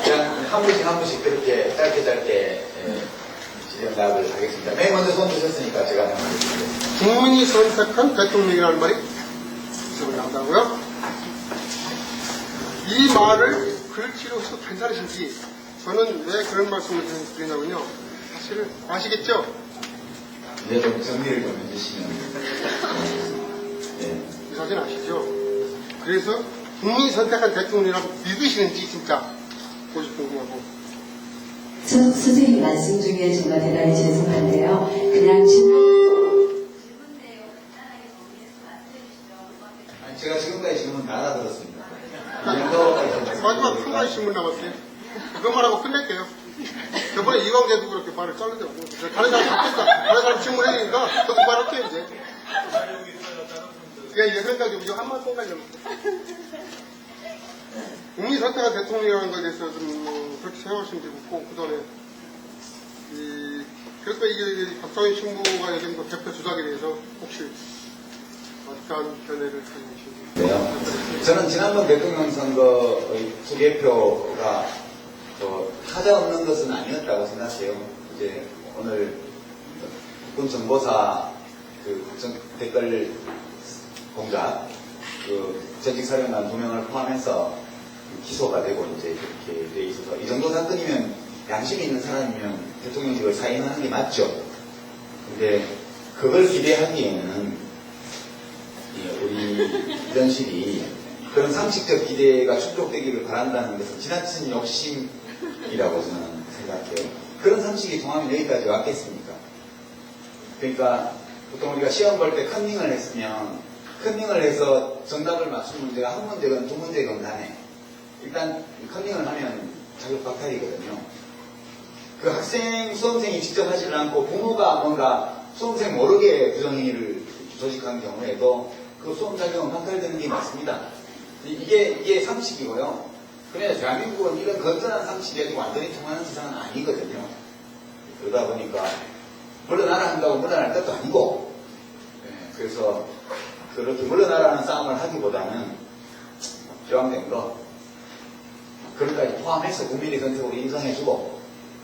그냥 한 분씩 그렇게 짧게 질의응답을 하겠습니다. 맨 먼저 손 드셨으니까 제가 하겠습니다. 국민이 선택한 대통령이라는 말이 있어 나온다고요? 이 말을 글씨로서 괜찮으신지 저는 왜 그런 말씀을 드리냐면요. 사실은 아시겠죠? 이제 좀 정리를 좀 해주시면. 네. 이 사실 아시죠? 그래서 국민이 선택한 대통령이라고 믿으시는지 진짜 보시 궁금하고. 선생님 말씀 중에 정말 대단히 죄송한데요. 그냥 질문 내용 간단하게 정리해서 말씀해 주시죠. 제가 지금까지 질문 다 알아들었습니다. 마지막 한 가지 질문 남았어요. 그것만 하고 끝낼게요. 저번에 이광재도 그렇게 말을 자르더라고. 다른 사람 잡겠다. 다른 사람 질문해니까 저도 말할게요, 이제. 그냥 이제 생각 좀, 이거 한번 생각해 국민이 선택한 대통령이라는 것에 대해서 좀 그렇게 생각하시면 되고, 그 다음에, 그래서 이게 박상현 신부가 예전 대표 주작에 대해서 혹시 어떠한 견해를 가지시는지. 네요. 저는 지난번 대통령 선거의 투개표가 하자없는 것은 아니었다고 생각해요. 이제 오늘 국군 정보사 댓글 공작 전직 사령관 2명을 포함해서 기소가 되고 이제 이렇게 돼 있어서 이 정도 사건이면 양심이 있는 사람이면 대통령직을 사임하는 게 맞죠. 근데 그걸 기대하기에는 우리 위원실이 그런 상식적 기대가 충족되기를 바란다는 것은 지나친 욕심이라고 저는 생각해요. 그런 상식이 통하면 여기까지 왔겠습니까? 그러니까 보통 우리가 시험 볼 때 컨닝을 했으면 컨닝을 해서 정답을 맞춘 문제가 한 문제건 두 문제건 간에 일단 컨닝을 하면 자격 박탈이거든요. 그 학생, 수험생이 직접 하지를 않고 부모가 뭔가 수험생 모르게 부정행위를 조직한 경우에도 그 수험 자격은 박탈되는 게 맞습니다. 이게 상식이고요. 그런데 대한민국은 이런 건전한 상식이 아직 완전히 통하는 세상은 아니거든요. 그러다 보니까 물러나라 한다고 물러날 것도 아니고, 그래서 그렇게 물러나라는 싸움을 하기보다는 조항된 거 그런까지 포함해서 국민의 선택으로 인정해주고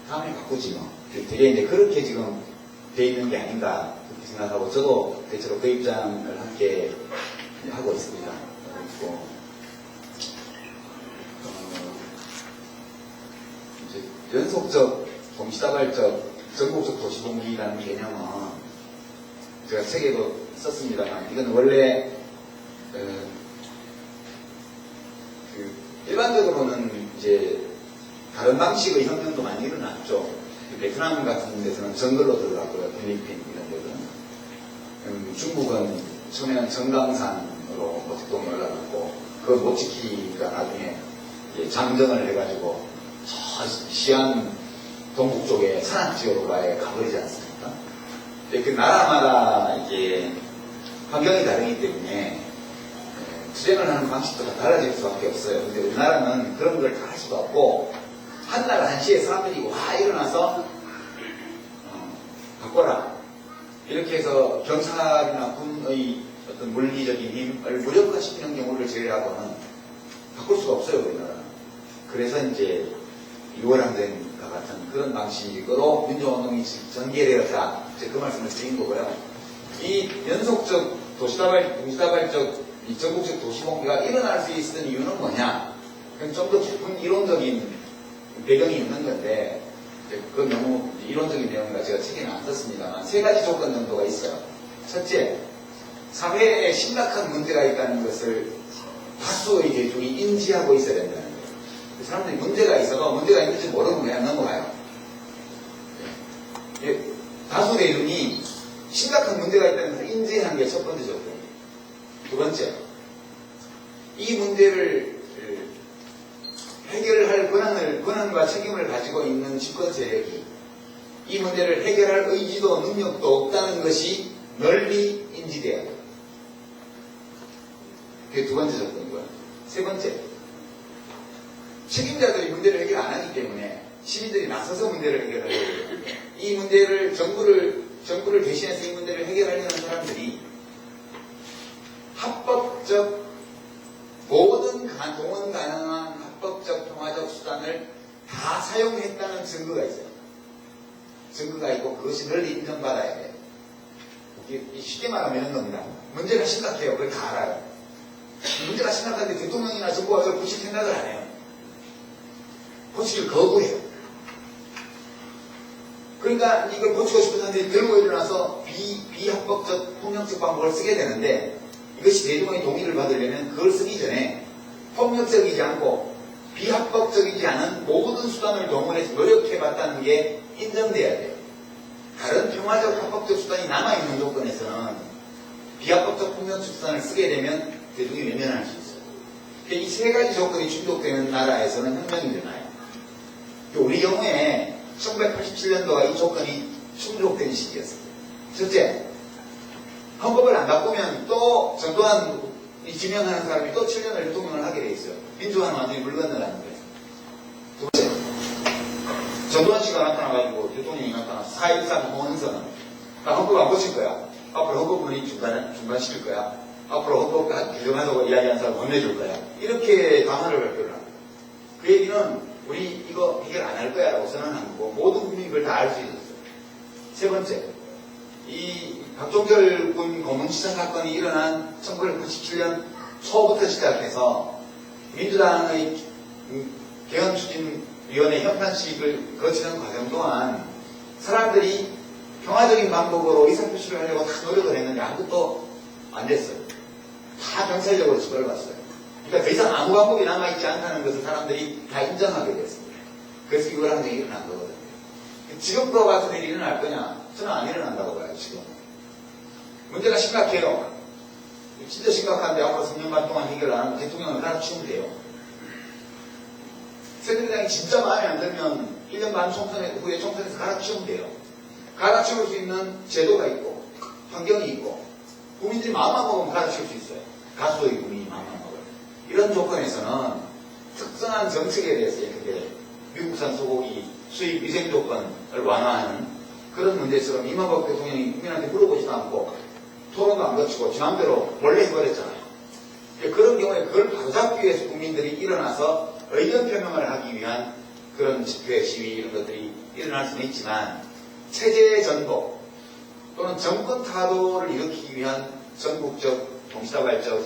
다음에 바꾸지 뭐. 되게 이제 그렇게 지금 돼 있는 게 아닌가 그렇게 생각하고 저도 대체로 그 입장을 함께 하고 있습니다. 그리고 이제 연속적, 동시다발적, 전국적 도시봉기라는 개념은 제가 책에도 썼습니다만 이건 원래 일반적으로는 이제 다른 방식의 혁명도 많이 일어났죠. 베트남 같은 데서는 정글로 들어갔고요. 필리핀 이런 데는. 중국은 처음에는 정강산으로 모택동에 올라갔고 그걸 못 지키니까 나중에 장정을 해가지고 저 시안 동북 쪽에 산악지역으로 가버리지 않습니까? 근데 그 나라마다 이게 환경이 다르기 때문에 투쟁을 하는 방식도 다 달라질 수밖에 없어요. 근데 우리나라는 그런 걸 다 할 수도 없고 한날 한시에 사람들이 와 일어나서 바꿔라 이렇게 해서 경찰이나 군의 어떤 물리적인 힘을 무력화시키는 경우를 제외하고는 바꿀 수가 없어요 우리나라는. 그래서 이제 6월 항쟁과 같은 그런 방식으로 민주운동이 전개되었다. 이제 그 말씀을 드린 거고요. 이 연속적 동시다발적 이 전국적 도시봉기가 일어날 수 있었던 이유는 뭐냐? 좀 더 깊은 이론적인 배경이 있는 건데 그 너무 이론적인 내용이라 제가 책에는 안 썼습니다만 3가지 조건 정도가 있어요. 첫째, 사회에 심각한 문제가 있다는 것을 다수의 대중이 인지하고 있어야 된다는 거예요. 사람들이 문제가 있어도 문제가 있는지 모르면 그냥 넘어가요. 다수 대중이 심각한 문제가 있다는 것을 인지하는 게 첫 번째 조건. 두 번째, 이 문제를 해결할 권한과 책임을 가지고 있는 집권 세력이 이 문제를 해결할 의지도 능력도 없다는 것이 널리 인지돼야 돼요. 그게 두 번째 조건이고요. 세 번째, 책임자들이 문제를 해결 안 하기 때문에 시민들이 나서서 문제를 해결하려고 해요. 이 문제를 정부를 대신해서 이 문제를 해결하려는 사람들이 합법적 모든 동원 가능한 합법적 평화적 수단을 다 사용했다는 증거가 있어요. 증거가 있고 그것이 널리 인정받아야 돼요. 쉽게 말하면 이런 겁니다. 문제가 심각해요. 그걸 다 알아요. 문제가 심각한데 대통령이나 정부가 그걸 고칠 생각을 안 해요. 고치기를 거부해요. 그러니까 이걸 고치고 싶은 사람들이 들고 일어나서 비합법적 폭력적 방법을 쓰게 되는데 이것이 대중의 동의를 받으려면 그걸 쓰기 전에 폭력적이지 않고 비합법적이지 않은 모든 수단을 동원해서 노력해봤다는 게 인정돼야 돼요. 다른 평화적 합법적 수단이 남아있는 조건에서는 비합법적 폭력적 수단을 쓰게 되면 대중이 외면할 수 있어요. 이 세 가지 조건이 충족되는 나라에서는 혁명이 일어나요. 우리 경우에 1987년도가 이 조건이 충족된 시기였어요. 첫째, 헌법을 안 바꾸면 또 전두환이 지명하는 사람이 또 7년을 대통령을 하게 돼 있어요. 민주화는 완전히 물 건너라는 거예요. 두 번째, 전두환 씨가 나타나가지고 대통령이 나타나서 4.13 공헌선언. 나 헌법 안 고칠 거야. 앞으로 헌법문이 중단시킬 거야. 앞으로 헌법 개정하자고 이야기하는 사람 혼내줄 거야. 이렇게 방안을 발표를 합니다. 그 얘기는 우리 이거 해결 안 할 거야 라고 선언한 거고 모든 국민이 그걸 다 알 수 있었어요. 세 번째, 이 박종철 군 고문치사 사건이 일어난 1997년 초부터 시작해서 민주당의 개헌추진위원회 협판식을 거치는 과정 동안 사람들이 평화적인 방법으로 의사표시를 하려고 다 노력을 했는데 아무것도 안 됐어요. 다 병살적으로 처벌을 받았어요. 그러니까 더 이상 아무 방법이 남아있지 않다는 것을 사람들이 다 인정하게 됐습니다. 그래서 이걸 한 일이 일어난 거거든요. 지금과 같은 일이 일어날 거냐? 저는 안 일어난다고 봐요, 지금. 문제가 심각해요. 진짜 심각한데 앞으로 3년간 동안 해결 안 하면 대통령을 갈아치우면 돼요. 새누리당이 진짜 마음에 안 들면 1년 반 후에 총선에서 갈아치우면 돼요. 갈아치울 수 있는 제도가 있고 환경이 있고 국민들이 마음만 먹으면 갈아치울 수 있어요. 다수의 국민이 마음만 먹어요. 이런 조건에서는 특성한 정책에 대해서 이렇게 미국산 소고기 수입 위생 조건을 완화하는 그런 문제처럼 이명박 대통령이 국민한테 물어보지도 않고 토론도 안 거치고 지맘대로 원래 해버렸잖아요. 그런 경우에 그걸 바로잡기 위해서 국민들이 일어나서 의견 표명을 하기 위한 그런 집회, 시위 이런 것들이 일어날 수는 있지만 체제 전복 또는 정권 타도를 일으키기 위한 전국적 동시다발적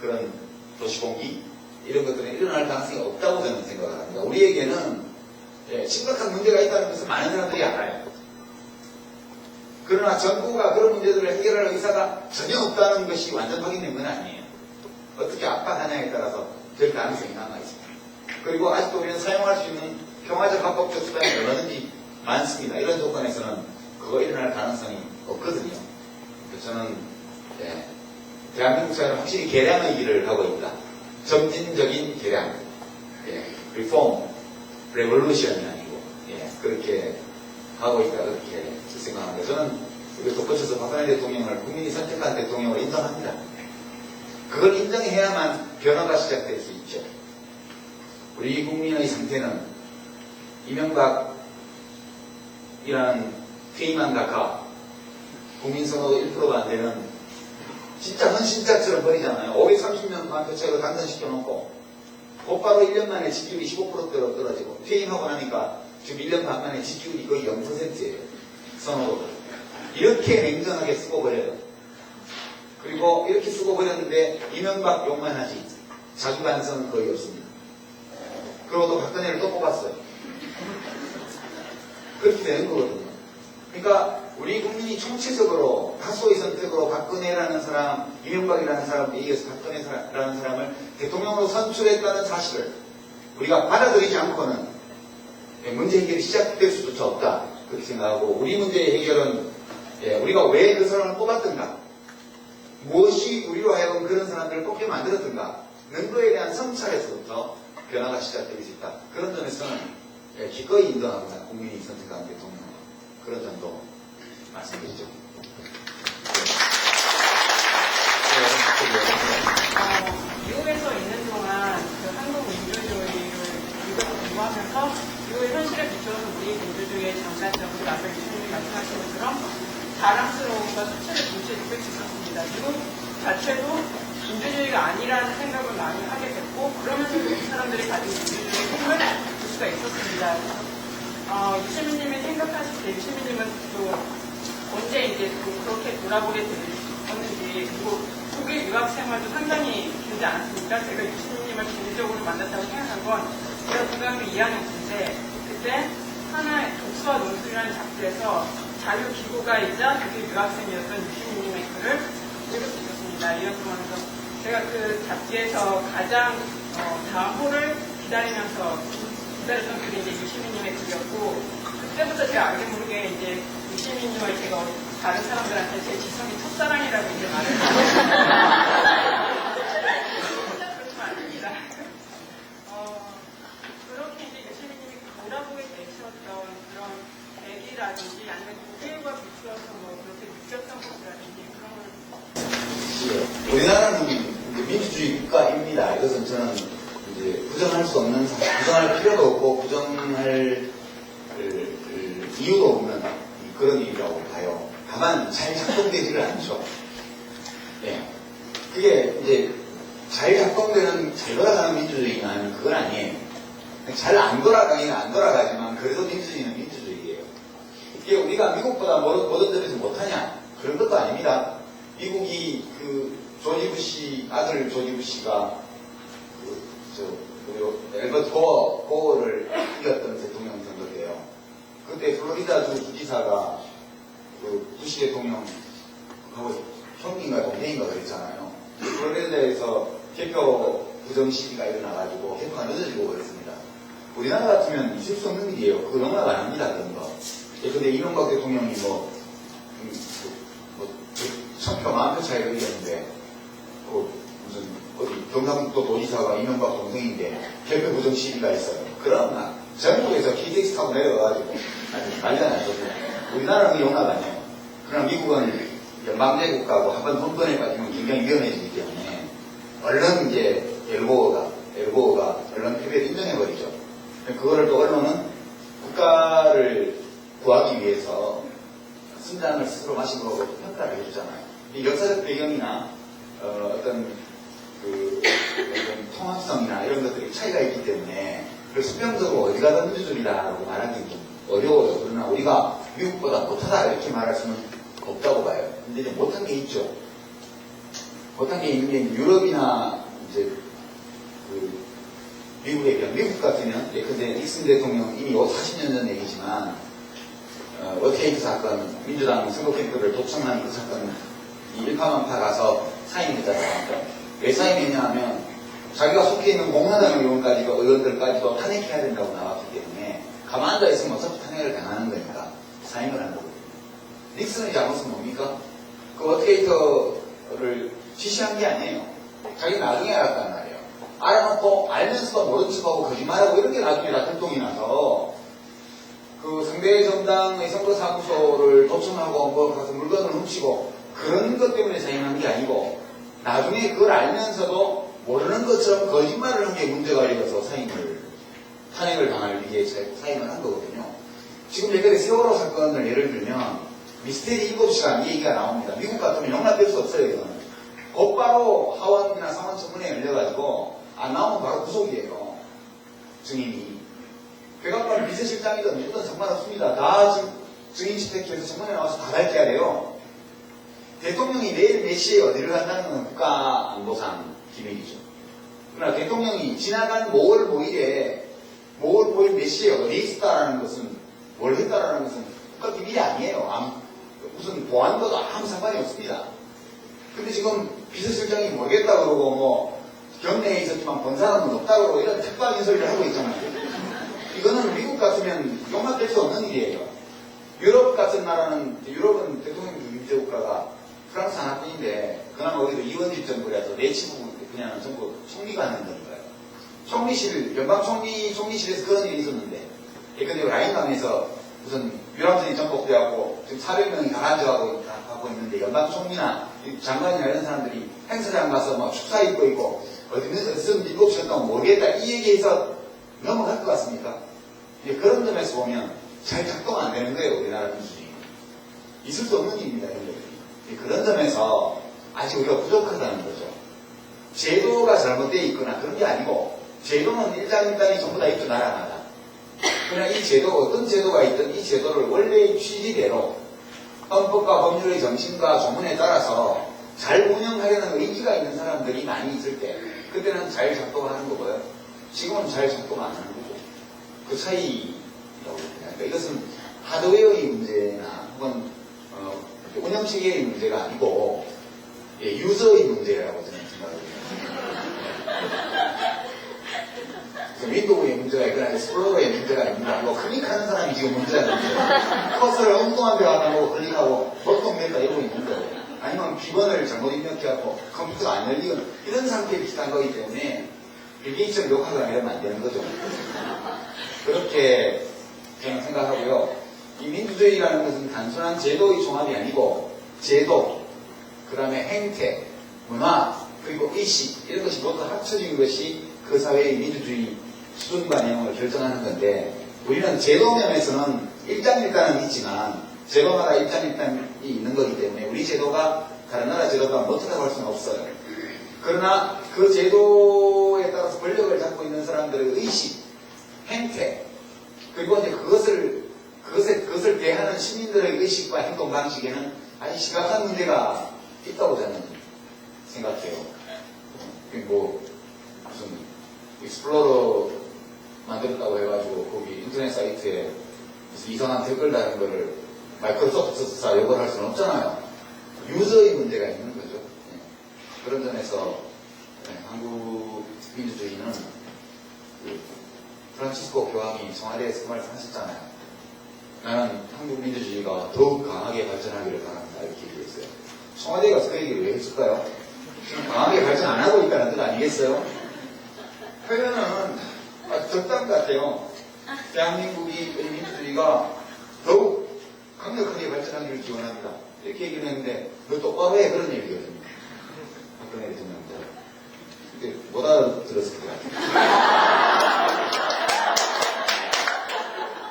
그런 도시공기 이런 것들은 일어날 가능성이 없다고 저는 생각을 합니다. 우리에게는 심각한 문제가 있다는 것을 많은 사람들이 알아요. 그러나 정부가 그런 문제들을 해결할 의사가 전혀 없다는 것이 완전 확인된 건 아니에요. 어떻게 압박하냐에 따라서 될 가능성이 남아있습니다. 그리고 아직도 우리는 사용할 수 있는 평화적 합법적 수단이 얼마든지 많습니다. 이런 조건에서는 그거 일어날 가능성이 없거든요. 그래서 저는 대한민국 사회는 확실히 개량의 일을 하고 있다. 점진적인 개량, 리폼, 레볼루션이 아니고 그렇게 하고 있다 그렇게 생각합니다. 저는 우리 덧붙여서 박근혜 대통령을 국민이 선택한 대통령으로 인정합니다. 그걸 인정해야만 변화가 시작될 수 있죠. 우리 국민의 상태는 이명박이라는 퇴임한 각하 국민 선호도 1%가 안 되는 진짜 헌신자처럼 버리잖아요. 530명 반표책을 당선시켜놓고 곧바로 1년 만에 지지율이 15%대로 떨어지고 퇴임하고 나니까 지금 1년 반 만에 지지율이 거의 0%예요. 선호도가. 이렇게 냉정하게 쓰고 버려요. 그리고 이렇게 쓰고 버렸는데 이명박 욕만 하지 자기 반성은 거의 없습니다. 그리고 또 박근혜를 또 뽑았어요. 그렇게 되는 거거든요. 그러니까 우리 국민이 총체적으로 다수의 선택으로 박근혜라는 사람, 이명박이라는 사람에 이겨서 박근혜라는 사람을 대통령으로 선출했다는 사실을 우리가 받아들이지 않고는 문제 해결이 시작될 수조차 없다. 그렇게 생각하고 우리 문제의 해결은 우리가 왜 그 사람을 뽑았던가 무엇이 우리로 하여금 그런 사람들을 뽑게 만들었던가 는 거에 대한 성찰에서부터 변화가 시작될 수 있다. 그런 점에서는 기꺼이 인정합니다. 국민이 선택한 대통령 그런 점도 말씀드리죠. 미국에서 있는 동안 그 한국 민주주의를 공부하면서 미국의 현실에 비춰서 우리 민주주의의 장단점을 앞에 교수님이 말씀하신 것처럼 자랑스러움과 수치를 동시에 느낄 수 있었습니다. 미국 자체도 민주주의가 아니라는 생각을 많이 하게 됐고 그러면서 이 사람들이 가진 민주주의의 힘을 있습니다. 유시민님이 생각하실 때 유시민님은 또 언제 이제 또 그렇게 돌아보게 되었는지, 그리고 독일 유학 생활도 상당히 길지 않았습니까? 제가 유시민님을 개인적으로 만났다고 생각한 건 제가 고등학교 2학년 때인데, 그때 하나의 독서와 논술이라는 잡지에서 자유기고가이자 독일 유학생이었던 유시민님의 글을 읽을 수 있었습니다. 2년 동안. 제가 그 잡지에서 가장 다음 호를 기다리면서 기다렸던 글이 이제 유시민님의 글이었고, 그때부터 제가 알게 모르게 이제 유시민님을 제가 다른 사람들한테 제 지성이 첫사랑이라고 이제 말을 하고 그렇지만 아닙니다. 그렇게 이제 유시민님이 돌아보게 되셨던 그런 계기라든지 아니면 독일과 비추어서 뭐 그렇게 느꼈던 것이라든지 그런 걸. 우리나라는 이제 민주주의 국가입니다. 이것은 저는 이제 부정할 수 없는, 부정할 필요도 없고 부정할 이유도 없는 그런 일이라고 봐요. 다만 잘 작동되지를 않죠. 예. 그게 이제 잘 작동되는, 잘 돌아가는 민주주의는 그건 아니에요. 잘 안 돌아가기는 안 돌아가지만 그래도 민주주의는 민주주의예요. 이게 우리가 미국보다 모든 점에서 못하냐? 그런 것도 아닙니다. 미국이 조지 부시, 아들 조지 부시가 엘버트 고어를 이겼던 대통령 선거예요. 그때 플로리다주 주지사가 부시 대통령하고 형인가 동생인가 그랬잖아요. 플로리다에서 개표 부정 시위가 일어나가지고 개표가 늦어지고 그랬습니다. 우리나라 같으면 있을 수 없는 일이에요. 그거 너무나 안 합니다, 그런 거. 근데 이명박 대통령이 1000표, 10,000표 차이가 이겼는데, 무슨, 경상북도 도지사가 이명박 동생인데, 개표 부정 시위가 있어요. 그럼 전국에서 KTX 타고 내려가가지고, 난리가 났었고, 우리나라는 용납 아니에요. 그러나 미국은 연방제국가고 한번 돈번에 빠지면 굉장히 위험해지기 때문에, 얼른 이제 엘보어가 언론 패배를 인정해버리죠. 그거를 또 언론은 국가를 구하기 위해서 순장을 스스로 마신 거고 평가를 해주잖아요. 이 역사적 배경이나 어떤 통합성이나 이런 것들이 차이가 있기 때문에 그 수평적으로 어디 가든 민주주의다라고 말하기 좀 어려워요. 그러나 우리가 미국보다 못하다 이렇게 말할 수는 없다고 봐요. 근데 이제 못한 게 있죠. 못한 게 있는 게 유럽이나 이제 미국에 비하면, 미국 같으면 예컨대 닉슨 대통령 이미 40년 전 얘기지만 워테이크 사건, 민주당 선거 캠프를 독청한 그 사건, 이 일파만파 가서 사임했다니까. 왜 사임했냐 하면 자기가 속해 있는 공화당 의원들까지도 탄핵해야 된다고 나왔기 때문에 가만 앉아 있으면 어차피 탄핵을 당하는 거니까 사임을 한 거거든요. 닉슨의 잘못은 뭡니까? 그 워테이크를 지시한 게 아니에요. 자기 나중에 알았단 말이에요. 알아놓고 알면서도 모른 척하고 거짓말하고 이런 게 나중에 나틀통이 나서 그 상대 정당의 선거사무소를 도청하고 뭐 가서 물건을 훔치고 그런 것 때문에 사임한 게 아니고 나중에 그걸 알면서도 모르는 것처럼 거짓말을 한 게 문제가 되어서 탄핵을 당할 위해 사임을 한 거거든요. 지금 예전에 세월호 사건을 예를 들면 미스테리 7시간 이 얘기가 나옵니다. 미국 같으면 용납될 수 없어요. 이거는. 곧바로 하원이나 상원청문회 열려가지고 안 나오면 바로 구속이에요. 증인이. 백악관 비서실장이든 누구든 상관없습니다. 다 지금 증인 집회해서 청문회 나와서 다 밝혀야 돼요. 대통령이 내일 몇 시에 어디를 간다는 건 국가안보상 기밀이죠. 그러나 대통령이 지나간 5월 5일 몇 시에 어디에 있었다라는 것은, 뭘 했다라는 것은 국가 기밀이 아니에요. 무슨 보안과도 아무 상관이 없습니다. 근데 지금 비서실장이 모르겠다 그러고 경내에 있었지만 본 사람은 없다 그러고 이런 특수한 소리를 하고 있잖아요. 이거는 미국 같으면 용납될 수 없는 일이에요. 유럽 같은 나라는, 유럽은 대통령 중립제국가가 프랑스 하나뿐인데 그나마 우리도 이원집 정부라서 내치부 그냥 전부 총리가 하는 거니까요. 총리실, 연방총리실에서 그런 일이 있었는데 예컨대 라인강에서 무슨 유람선이 전복되었고 지금 400명이 가라앉아가고 있는데 연방총리나 장관이나 이런 사람들이 행사장 가서 막 축사 입고 있고 어디서 밀고 치셨다고 모르겠다 이 얘기해서 넘어갈 것 같습니까? 그런 점에서 보면 잘 작동 안 되는 거예요. 우리나라 민주주의. 있을 수 없는 일입니다. 이런 것들이. 그런 점에서 아직 우리가 부족하다는 거죠. 제도가 잘못되어 있거나 그런 게 아니고 제도는 일단이 전부 다 있죠. 나라마다. 그러나 이 제도, 어떤 제도가 있든 이 제도를 원래의 취지대로 헌법과 법률의 정신과 조문에 따라서 잘 운영하려는 의지가 있는 사람들이 많이 있을 때 그때는 잘 작동하는 거고요. 지금은 잘 작동 안 하는 거고 그 차이라고 봅니다. 그러니까 이것은 하드웨어의 문제나 혹은 운영체계의 문제가 아니고 유저의 문제라고 저는 생각합니다. 윈도우의 문제가 있거나 익스플로러의 문제가 있는가 뭐 클릭하는 사람이 지금 문제가 있는데 커서를 엉뚱한 데 가다 뭐 클릭하고 보통된다 이러고 있는 거예요. 아니면 비번을 잘못 입력해갖고 컴퓨터가 안 열리거나 이런 상태에 비슷한 거기 때문에 빌게이츠를 욕하거나 이러면 안 되는 거죠. 그렇게 저는 생각하고요. 이 민주주의라는 것은 단순한 제도의 종합이 아니고 제도, 그 다음에 행태, 문화, 그리고 의식 이런 것이 모두 합쳐진 것이 그 사회의 민주주의 수준과 내용을 결정하는 건데 우리는 제도 면에서는 일장일단은 있지만 제도마다 일장일단이 있는 거기 때문에 우리 제도가 다른 나라 제도가 못하다고 할 수는 없어요. 그러나 그 제도에 따라서 권력을 잡고 있는 사람들의 의식, 행태 그리고 이제 그것을 대하는 시민들의 의식과 행동 방식에는 아주 심각한 문제가 있다고 저는 생각해요. 뭐 무슨 익스플로러 만들었다고 해가지고 거기 인터넷 사이트에 무슨 이상한 댓글 다는 거를 마이크로소프트사 욕을 할 수는 없잖아요. 유저의 문제가 있는 거죠. 네. 그런 점에서 한국 민주주의는 그 프란치스코 교황이 청와대에서 그 말씀 하셨잖아요. 나는 한국 민주주의가 더욱 강하게 발전하기를 바랍니다. 이렇게 얘기했어요. 청와대에 가서 그 얘기를 왜 했을까요? 지금 강하게 발전 안 하고 있다는 뜻 아니겠어요? 표현은 적당 같아요. 대한민국이 민주주의가 더욱 강력하게 발전하기를 기원합니다. 이렇게 얘기를 했는데 너 똑바로 해 그런 얘기거든요. 박근혜 대통령도 근데 못 알아들었을 것 같아요.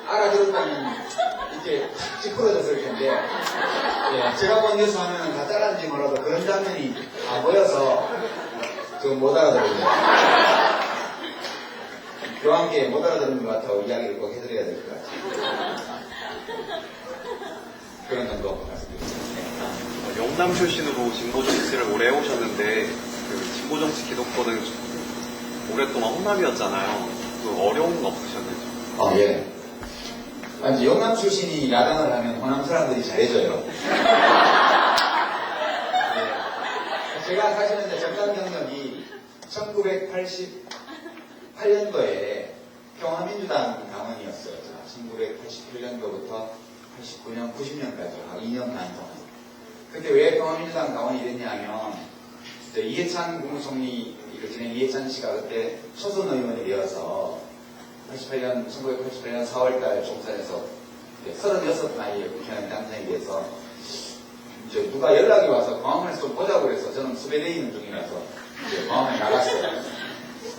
알아들었다면 이렇게 찌푸러졌을 텐데 예, 제가 본 뉴스 하면 다 잘랐는지 몰라도 그런 장면이 안 보여서 좀 못 알아들었네요. 교황께 못 알아듣는 것 같아서 이야기를 꼭 해드려야 될 것 같아요. 그런 정도 말씀드리겠습니다. 영남 출신으로 진보정치를 오래 해오셨는데 그 진보정치 기독교는 오랫동안 홍남이었잖아요. 그 어려운 거 없으셨는지? 예. 아니, 영남 출신이 야당을 하면 호남 사람들이 잘해줘요. 예. 제가 사실은 이제 정당 경력이 1988년도에 평화민주당 당원이었어요. 1988년도부터 89년, 90년까지 2년 반 동안. 그때 왜 평화민주당 당원이 됐냐 하면 이해찬 국무총리를 지낸 이해찬 씨가 그때 초선 의원이 되어서 1988년 4월달 총선에서 36 나이에 국회의원 당선이 돼서 이제 누가 연락이 와서 광화문에서 좀 보자고 그래서 저는 수배되어 있는 중이라서 이제 광화문에 나갔어요.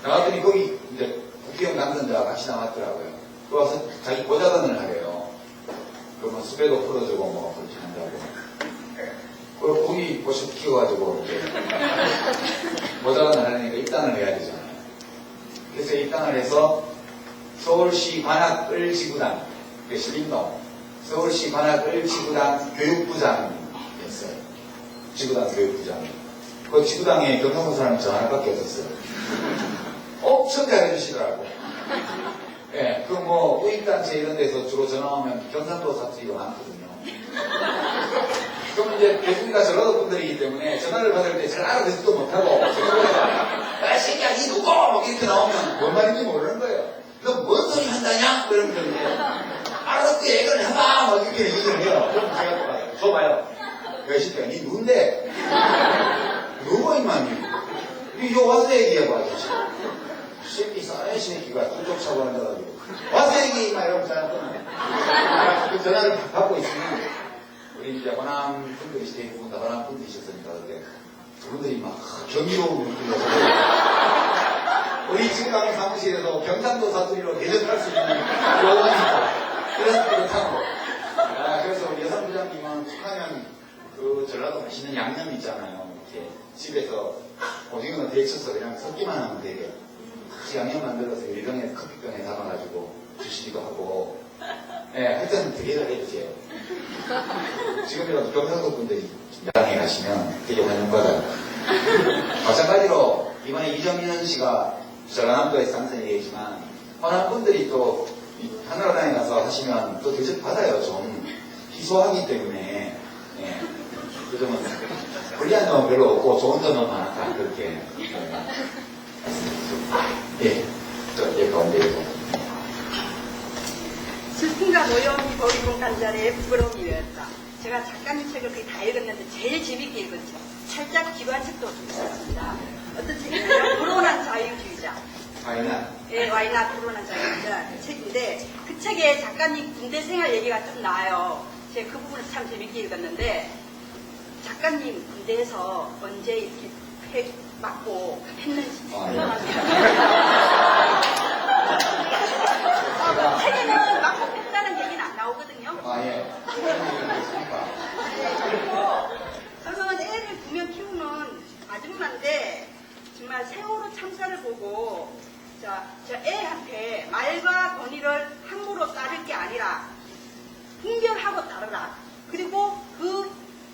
나갔더니 거기 이제 국회의원 당선자가 같이 나왔더라고요. 그 와서 자기 보좌관을 하래요. 그러면 수배도 풀어주고 뭐 그렇게 한다고. 그리고 거기 고시키워가지고 이제 보좌관을 하려니까 입당을 해야 되잖아요. 그래서 입당을 해서 서울시 관악을지구당, 신림동, 서울시 관악을지구당 교육부장이었어요. 지구당 교육부장. 그 지구당에 경상도 사람이 저 하나밖에 없었어요. 엄청 잘해주시더라고. 예, 그 뭐, 우익단체 이런 데서 주로 전화 오면 경상도 사투리가 많거든요. 그럼 이제 대부분가 전라도 분들이기 때문에 전화를 받을 때 잘 알아듣지도 못하고, 야, 새끼야, 니 누구? 막 이렇게 나오면 뭔 말인지 모르는 거예요. 너 뭔 소리 한다냐? 그러면 이제 알아듣고 얘기를 해봐! 막 이렇게 얘기를 해요. 그럼 제가 또 봐요. 줘봐요. 야, 새끼야, 니 누군데? 누구 임마, 니? 요 와서 얘기해봐, 아저씨. 새끼 싸의 새끼가 뚜쪽 차고 앉아가지고 와서 얘기해, 임마, 이러면 그 전화를 받고 있으면 우리 이제 호남 분들이 대부분 다 호남 분들이셨으니까 그때 그분들이 막 경이로운 느낌으로 우리 지구당 사무실에서 경상도 사투리로 대접할 수 있는 요원이니까 그래서 그렇다고. 그래서 우리 여성부장님은 축하면 그 전라도 맛있는 양념 있잖아요. 이렇게 집에서 오징어 데쳐서 그냥 섞기만 하면 되게 양념 만들어서 유리병에 커피병에 담아가지고 주시기도 하고 하여튼 되게 잘해주세요. 지금이라도 경상도 분들이 야당에 가시면 되게 환영받아요. 마찬가지로 이번에 이정현 씨가 전라남도에서 당선이 되지만 호남 분들이 또 한나라당에 가서 하시면 또 대접받아요. 좀 희소하기 때문에 요즘은 불리한 점은 별로 없고 좋은 점은 많다. 그렇게 가운데에서 슬픔과 노여움이 보이는 간절의 부끄러움이었다. 제가 작가님 책을 거의 다 읽었는데 제일 재밌게 읽었죠. 살짝 기관책도 좀 있었습니다. 어떤 책이냐면 불온한 자유주의자. 와이나 불온한 자유주의자 그 책인데 그 책에 작가님 군대 생활 얘기가 좀 나와요. 제가 그 부분을 참 재밌게 읽었는데 작가님 군대에서 언제 이렇게 팩 맞고 했는지 궁금합니다. 책에는 맞고 했다는 얘기는 안 나오거든요. 그리고 저는 애를 9명 키우는 아줌마인데 정말 세월호 참사를 보고 저 애한테 말과 권위를 함부로 따를 게 아니라 분별하고 따르라. 그리고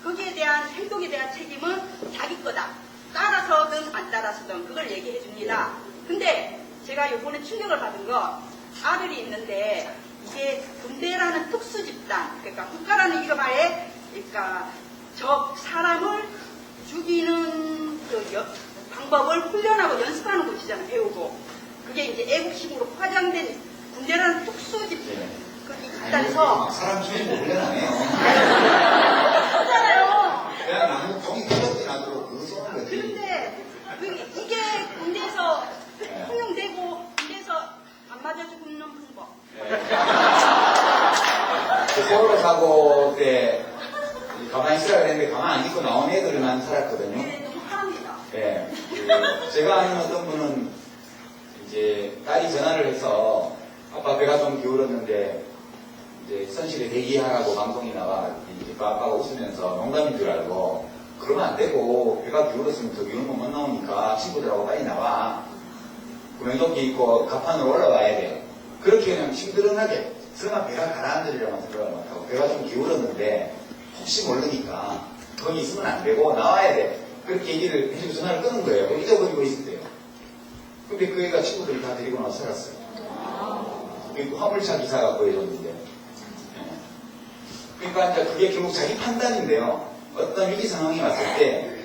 거기에 대한 행동에 대한 책임은 자기 거다. 따라서든 안 따라서든 그걸 얘기해 줍니다. 근데 제가 이번에 충격을 받은 건 아들이 있는데 이게 군대라는 특수 집단, 그러니까 국가라는 이름 하에 그러니까 저 사람을 죽이는 그 방법을 훈련하고 연습하는 곳이잖아요. 배우고 그게 이제 애국심으로 화장된 군대라는 특수 집단 그 집단에서 사람 죽이고 훈련 안 해요. 하잖아요. 그냥 나무 종이 뜯어지 않도록 그거 쏘는 거지. 그런데 이게 군대에서 훈련되고 군대에서 안 맞아 죽는 방법. 세월호 사고 때 가만히 있으라 그랬는데 가만히 안 있고 나온 애들만 살았거든요. 네, 너무 화납니다. 제가 아는 어떤 분은 이제 딸이 전화를 해서 아빠 배가 좀 기울었는데 이제 선실에 대기하라고 방송이 나와 이제 그 아빠가 웃으면서 농담인 줄 알고 그러면 안 되고 배가 기울었으면 더 기울면 못 나오니까 친구들하고 빨리 나와. 구명조끼 입고 가판으로 올라와야 돼요. 그렇게 그냥 심드렁하게 설마 배가 가라앉으리라고 생각을 못하고 배가 좀 기울었는데 혹시 모르니까 거기 있으면 안 되고 나와야 돼. 그렇게 얘기를 해주고 전화를 끊은 거예요. 잊어버리고 있었대요. 근데 그 애가 친구들을 다 데리고 나서 살았어요. 그리고 화물차 기사가 보여줬는데. 그러니까 이제 그게 결국 자기 판단인데요. 어떤 위기 상황이 왔을 때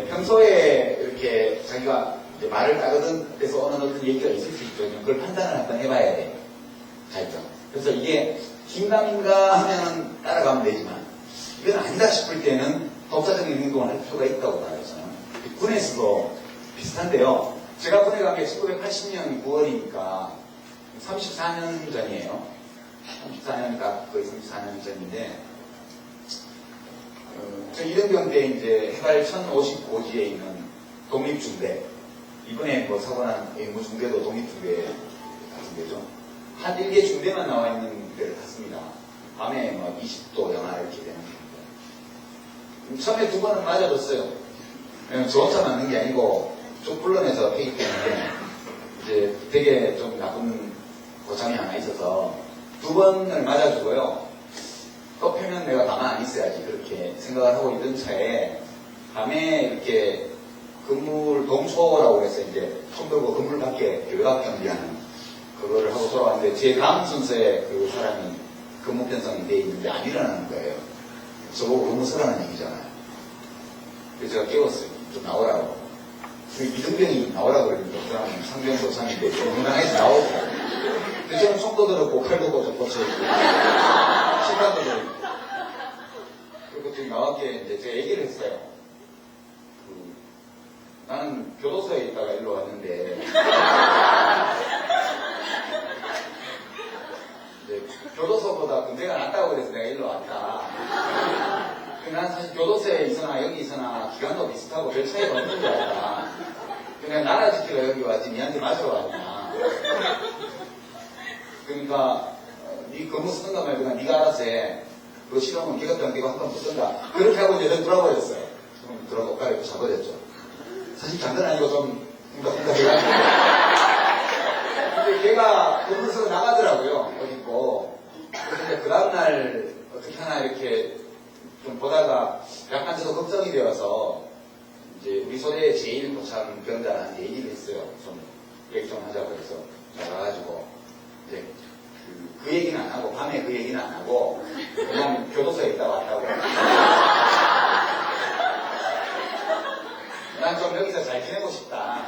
평소에 이렇게 자기가 이제 말을 따르던 데서 오는 어떤 얘기가 있을 수 있죠. 그걸 판단을 한번 해봐야 돼요. 자기가. 그래서 이게 긴가민가 하면 따라가면 되지만 이건 아니다 싶을 때는 독자적인 행동을 할 필요가 있다고 봐요. 저는. 군에서도 비슷한데요. 제가 군에 간 게 1980년 9월이니까 34년 전이에요. 34년이니까 거의 34년 전인데 저 이등병 때 이제 해발 1055지에 있는 독립중대 이번에 뭐 사고난 의무중대도 독립중대 같은 데죠. 한 1개 중대만 나와 있는 데를 갔습니다. 밤에 막 20도 영하 이렇게 되는 중대. 처음에 2번은 맞아줬어요. 저 혼자 맞는 게 아니고 쭉 불러내서 패기 때문에 이제 되게 좀 나쁜 고참이 하나 있어서 2번을 맞아주고요. 또 패면 내가 가만 안 있어야지 그렇게 생각을 하고 있던 차에 밤에 이렇게 건물 동초라고 해서 이제 손 들고 건물 밖에 외곽 경비하는 그거를 하고 돌아왔는데 제 다음 순서에 그 사람이 근무 편성이 돼 있는데 안 일어나는 거예요. 저보고 의무서라는 얘기잖아요. 그래서 제가 깨웠어요. 좀 나오라고. 이등병이 나오라고 그러니까 그 사람은 상병 고참인데 건강해서 나오고. 근데 저는 손도 들었고 칼도 꽂혀있고 시간도 들었고 그리고 지금 나왔기에 이제 제가 얘기를 했어요. 나는 교도소에 있다가 일로 왔는데 이제 교도소보다 군대가 낫다고 그래서 내가 일로 왔다. 난 사실 교도소에 있으나 여기 있으나 기간도 비슷하고 별 차이가 없는 줄 알았다. 그냥 나라 지키러 여기 왔지 니한테 맞으러 왔냐. 그러니까 네 근무 쓰는가 말거나 네가 알아서 해. 그거 싫으면 기갑장 끼고 한 번 붙든가. 그렇게 하고 이제 돌아버렸어요. 그럼 들어가 옷 갈아입고 잡아졌죠. 사실 장난 아니고 좀 해가지고. 근데 걔가 근무소로 나가더라고요. 어디 있고. 걱정이 되어서 이제 우리 소대의 제일 고참 병장한테 얘기를 했어요. 좀 얘기 좀 하자고 해서 나가가지고 이제 그 얘기는 안 하고 밤에 그 얘기는 안 하고 그냥 교도소에 있다 왔다고. 난 좀 여기서 잘 지내고 싶다.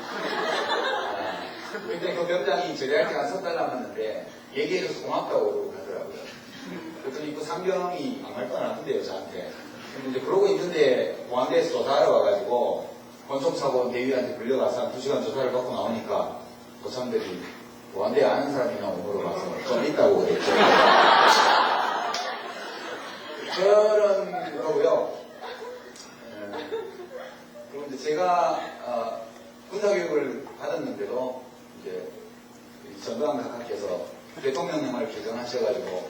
근데 그 병장이 제대할 때가 한 석 달 남았는데 얘기해줘서 고맙다고 하더라고요. 그랬더니 그 상병이 아무 말도 안 하던데요, 저한테. 근데 이제 그러고 있는데 공항대에서 조사하러 와가지고 권총사고 대위한테 불려가서 한 2시간 조사를 받고 나오니까 고참들이 공항대에 아는 사람이냐고 물어봐서 좀 있다고 그랬죠. 그런 거고요. 그리고 이제 제가 군사교육을 받았는데도 이제 전두환 각하께서 대통령령을 개정하셔가지고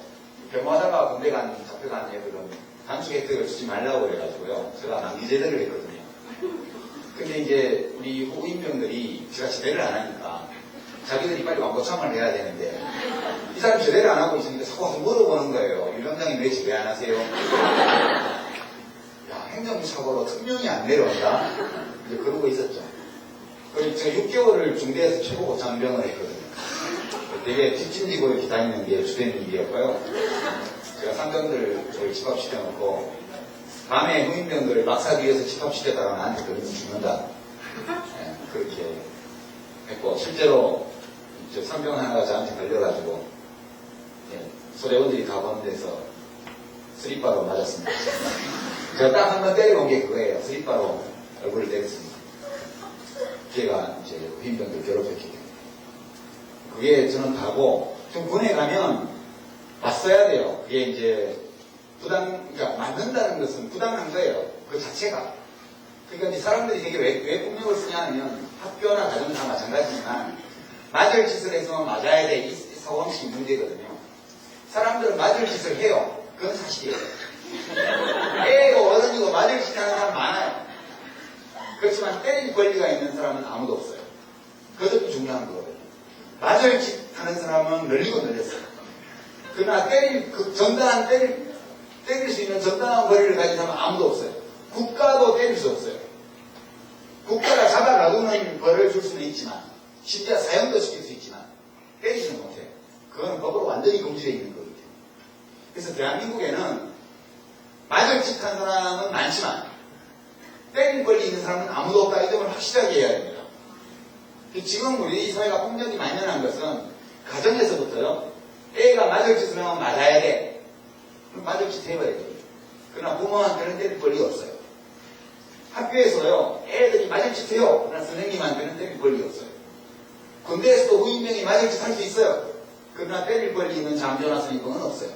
병마다가 군대 잡혀간 애들은 단축 혜택을 주지 말라고 그래가지고요. 제가 만기 제대를 했거든요. 근데 이제 우리 후임병들이 제가 제대를 안 하니까 자기들이 빨리 왕고참을 해야 되는데 이 사람이 제대를 안 하고 있으니까 자꾸 물어보는 거예요. 위원장님 왜 제대 안 하세요? 야, 행정부 사고로 특명이 안 내려온다? 이제 그러고 있었죠. 그리고 제가 6개월을 중대에서 최고 고참병을 했거든요. 되게 뒷짐지고 이렇게 다니는 게 주된 일이었고요. 제가 상병들 저를 집합시켜놓고 밤에 후임병들을 막사 뒤에서 집합시켰다가 나한테 걸리면 죽는다. 네, 그렇게 했고 실제로 이제 상병 하나가 저한테 걸려가지고 소대원들이 다 보는 데서 스리바로 맞았습니다. 제가 딱 한 번 때려본 게 그거예요. 스리바로 얼굴을 때렸습니다. 걔가 이제 후임병들 괴롭혔기 때문에. 그게 저는 다고, 좀 군에 가면 맞서야 돼요. 그게 이제 그러니까 맞는다는 것은 부당한 거예요. 그 자체가. 그러니까 이제 사람들이 되게 왜 폭력을 쓰냐 하면 학교나 가정 다 마찬가지지만 맞을 짓을 해서 맞아야 돼. 이 사고방식이 문제거든요. 사람들은 맞을 짓을 해요. 그건 사실이에요. 애고 어른이고 맞을 짓 하는 사람 많아요. 그렇지만 때릴 권리가 있는 사람은 아무도 없어요. 그것도 중요한 거거든요. 맞을 짓 하는 사람은 널리고 널렸어요. 그러나 때릴 수 있는 정당한 권리를 가진 사람은 아무도 없어요. 국가도 때릴 수 없어요. 국가가 잡아 놔두는 벌을 줄 수는 있지만, 심지어 사형도 시킬 수 있지만, 때리지는 못해요. 그거는 법으로 완전히 금지되어 있는 거거든요. 그래서 대한민국에는 맞을 짓 한 사람은 많지만, 때릴 권리 있는 사람은 아무도 없다. 이 점을 확실하게 해야 됩니다. 지금 우리 사회가 폭력이 만연한 것은 가정에서부터요. 애가 맞을 짓을 하면 맞아야 돼. 그럼 맞을 짓 해봐야죠. 그러나 부모한테는 때릴 권리가 없어요. 학교에서요. 애들이 맞을 짓 해요. 그러나 선생님한테는 때릴 권리가 없어요. 군대에서도 후임병이 맞을 짓 할 수 있어요. 그러나 때릴 권리 있는 장교나 선임병은 없어요.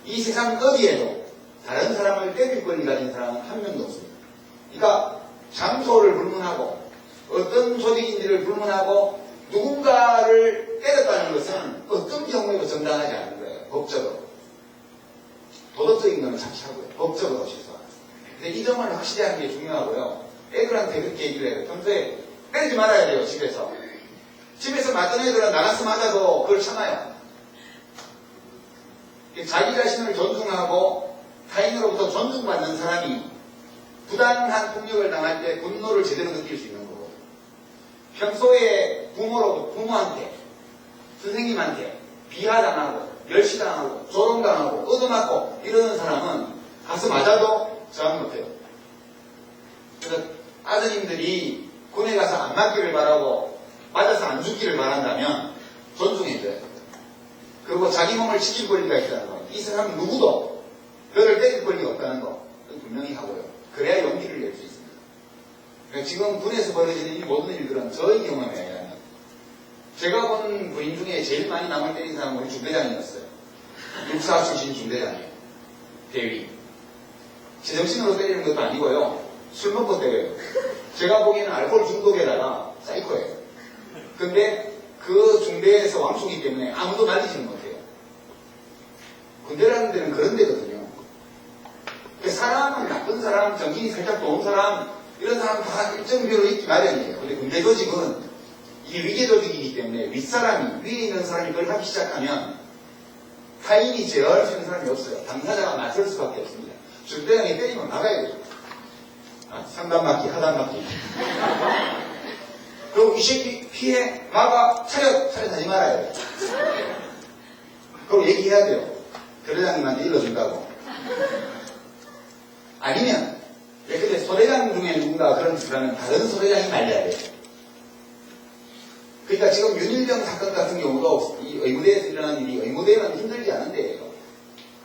이 세상 어디에도 다른 사람을 때릴 권리 가진 사람은 한 명도 없습니다. 그러니까 장소를 불문하고 어떤 조직인지를 불문하고 누군가를 때렸다는 것은 어떤 경우에도 정당하지 않은 거예요. 법적으로. 도덕적인 건 착시하고요. 법적으로 실수하는. 근데 이 점을 확실히 하는 게 중요하고요. 애들한테 그렇게 얘기를 해요. 평소에 때리지 말아야 돼요. 집에서. 집에서 맞던 애들은 나가서 맞아도 그걸 참아요. 자기 자신을 존중하고 타인으로부터 존중받는 사람이 부당한 폭력을 당할 때 분노를 제대로 느낄 수 있는 거고, 평소에 부모한테, 선생님한테 비하당하고, 멸시당하고, 조롱당하고, 얻어맞고 이러는 사람은 가서 맞아도 저항 못해요. 그래서 아드님들이 군에 가서 안 맞기를 바라고 맞아서 안 죽기를 바란다면 존중해줘야 돼요. 그리고 자기 몸을 지킬 권리가 있다는 거. 이 사람은 누구도 너를 때릴 권리가 없다는 거 분명히 하고요. 그래야 용기를 낼 수 있습니다. 그러니까 지금 군에서 벌어지는 이 모든 일들은 저의 경험에 의하면 제가 본 군인 중에 제일 많이 남을 때린 사람은 우리 중대장이었어요. 육사 출신 중대장이에요. 대위. 제정신으로 때리는 것도 아니고요. 술 먹고 때려요. 제가 보기에는 알코올 중독에다가 사이코예요. 근데 그 중대에서 왕초기 때문에 아무도 말리지는 못해요. 군대라는 데는 그런 데거든요. 사람은 나쁜 사람, 정신이 살짝 좋은 사람, 이런 사람 다 일정별로 있기 마련이에요. 근데 군대 조직은 이게 위계 조직이기 때문에 윗사람이, 위에 있는 사람이 그걸 하기 시작하면 타인이 제어할 수 있는 사람이 없어요. 당사자가 맞설 수밖에 없습니다. 중대장이 때리면 나가야 되죠. 상단 맞기, 하단 맞기. 그리고 이 새끼 피해, 막아, 차렷하지 말아야 돼. 그리고 얘기해야 돼요. 대대장님한테 일러준다고. 아니면, 근데 소대장 중에 누군가 그런 짓을 하면 다른 소대장이 말려야 돼요. 그러니까 지금 윤일병 사건 같은 경우도 이 의무대에서 일어난 일이 의무대는 힘들지 않은 데예요.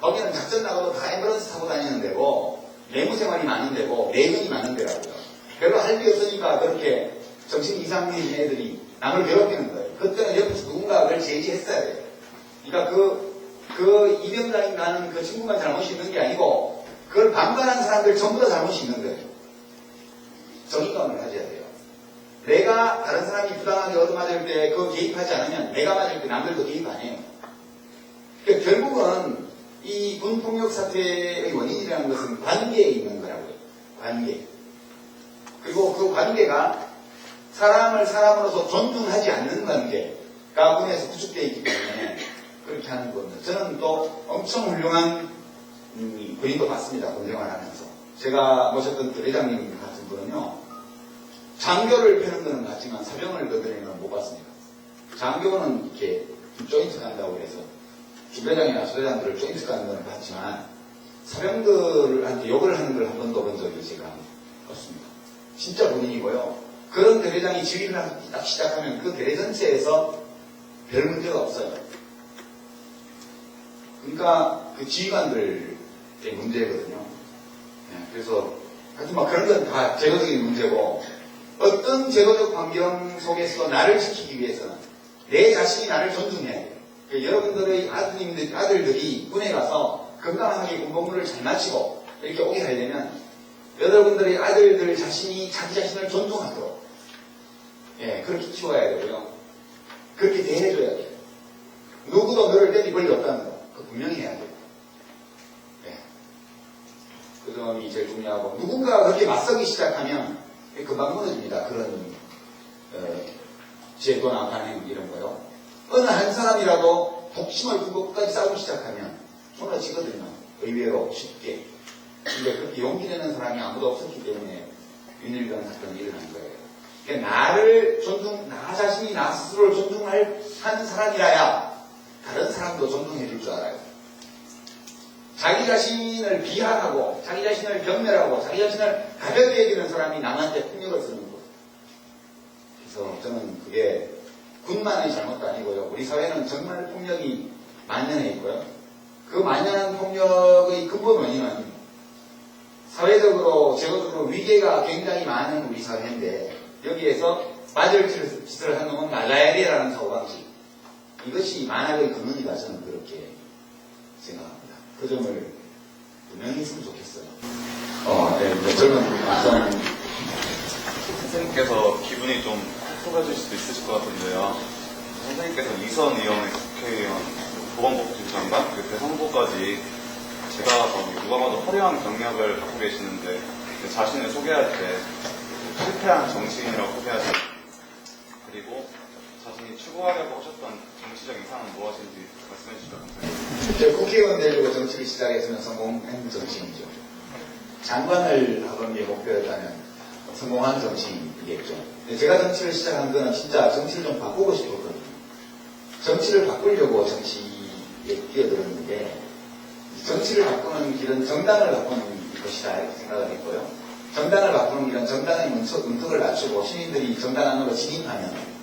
거기는 작전 나가도 다 앰뷸런스 타고 다니는 데고 내무 생활이 많은 데고 내근이 많은 데라고요. 별로 할 게 없으니까 그렇게 정신 이상인 애들이 남을 괴롭히는 거예요. 그때는 옆에서 누군가 그걸 제지했어야 돼요. 그러니까 그 이병장이 나는 그 친구만 잘못이 있는 게 아니고 그걸 방관한 사람들 전부 다 잘못이 있는 거예요. 정의감을 가져야 돼요. 내가 다른 사람이 부당하게 얻어맞을 때 그거 개입하지 않으면 내가 맞을 때 남들도 개입 안 해요. 그러니까 결국은 이 군폭력 사태의 원인이라는 것은 관계에 있는 거라고요. 관계. 그리고 그 관계가 사람을 사람으로서 존중하지 않는 관계가 군에서 구축되어 있기 때문에 그렇게 하는 겁니다. 저는 또 엄청 훌륭한 군인도 봤습니다. 군 생활하면서. 제가 모셨던 그 대장님 같은 분은요. 장교를 펴는 거는 봤지만 사병을 거드리는 건 못 봤습니다. 장교는 이렇게 조인트 간다고 해서 주대장이나 소대장들을 조인트 가는 건 봤지만 사병들한테 욕을 하는 걸 한 번도 본 적이 제가 없습니다. 진짜 군인이고요. 그런 대대장이 지휘를 딱 시작하면 그 대대 전체에서 별 문제가 없어요. 그러니까 그 지휘관들의 문제거든요. 네, 그래서 하여튼 막 그런 건 다 제도적인 문제고 어떤 제도적 환경 속에서 나를 지키기 위해서는 내 자신이 나를 존중해야 돼요. 그러니까 여러분들의 아들들이 군에 가서 건강하게 군복무를 잘 마치고 이렇게 오게 하려면 여러분들의 아들들 자신이 자기 자신을 존중하도록 그렇게 키워야 되고요. 그렇게 대해줘야 돼요. 누구도 너를 때릴 권리 없다는 거 그거 분명히 해야 돼요. 그 점이 제일 중요하고 누군가가 그렇게 맞서기 시작하면 금방 무너집니다. 그런 제도나 관행 이런 거요. 어느 한 사람이라도 독심을 두고 끝까지 싸우기 시작하면 무너지거든요. 의외로 쉽게. 근데 그렇게 용기 내는 사람이 아무도 없었기 때문에 윤일병 사건이 일어난 거예요. 그러니까 나 자신이 나 스스로를 존중한 사람이라야 다른 사람도 존중해 줄 줄 알아요. 자기 자신을 비하하고 자기 자신을 경멸하고 자기 자신을 가볍게 여기는 사람이 남한테 폭력을 쓰는 거예요. 그래서 저는 그게 군만의 잘못도 아니고요. 우리 사회는 정말 폭력이 만연해 있고요. 그 만연한 폭력의 근본 원인은 사회적으로 제도적으로 위계가 굉장히 많은 우리 사회인데 여기에서 맞을 짓을 한 놈은 맞아야 돼라는 사고방식 이것이 만악의 근원이다 저는 그렇게 생각합니다. 그 점을 분명히 했으면 좋겠어요. 젊은 학생 선생님께서 기분이 좀 섭섭해질 수도 있으실 것 같은데요. 선생님께서 이선 의원의 국회의원, 보건복지부 장관, 그 대선고까지 제가 누가 봐도 화려한 경력을 갖고 계시는데 자신을 소개할 때 실패한 정치인이라고 소개하지 그리고 자신이 추구하려고 하셨던 정치적 이상은 무엇인지 말씀해 주시면 감사합니다. 저 국회의원 되려고 정치를 시작했으면 성공한 정치인이죠. 장관을 하던 게 목표였다면 성공한 정치인이겠죠. 제가 정치를 시작한 거는 진짜 정치를 좀 바꾸고 싶었거든요. 정치를 바꾸려고 정치에 뛰어들었는데 정치를 바꾸는 길은 정당을 바꾸는 것이다 이렇게 생각을 했고요. 정당을 바꾸는 길은 정당의 문턱을 낮추고 시민들이 정당 안으로 진입하면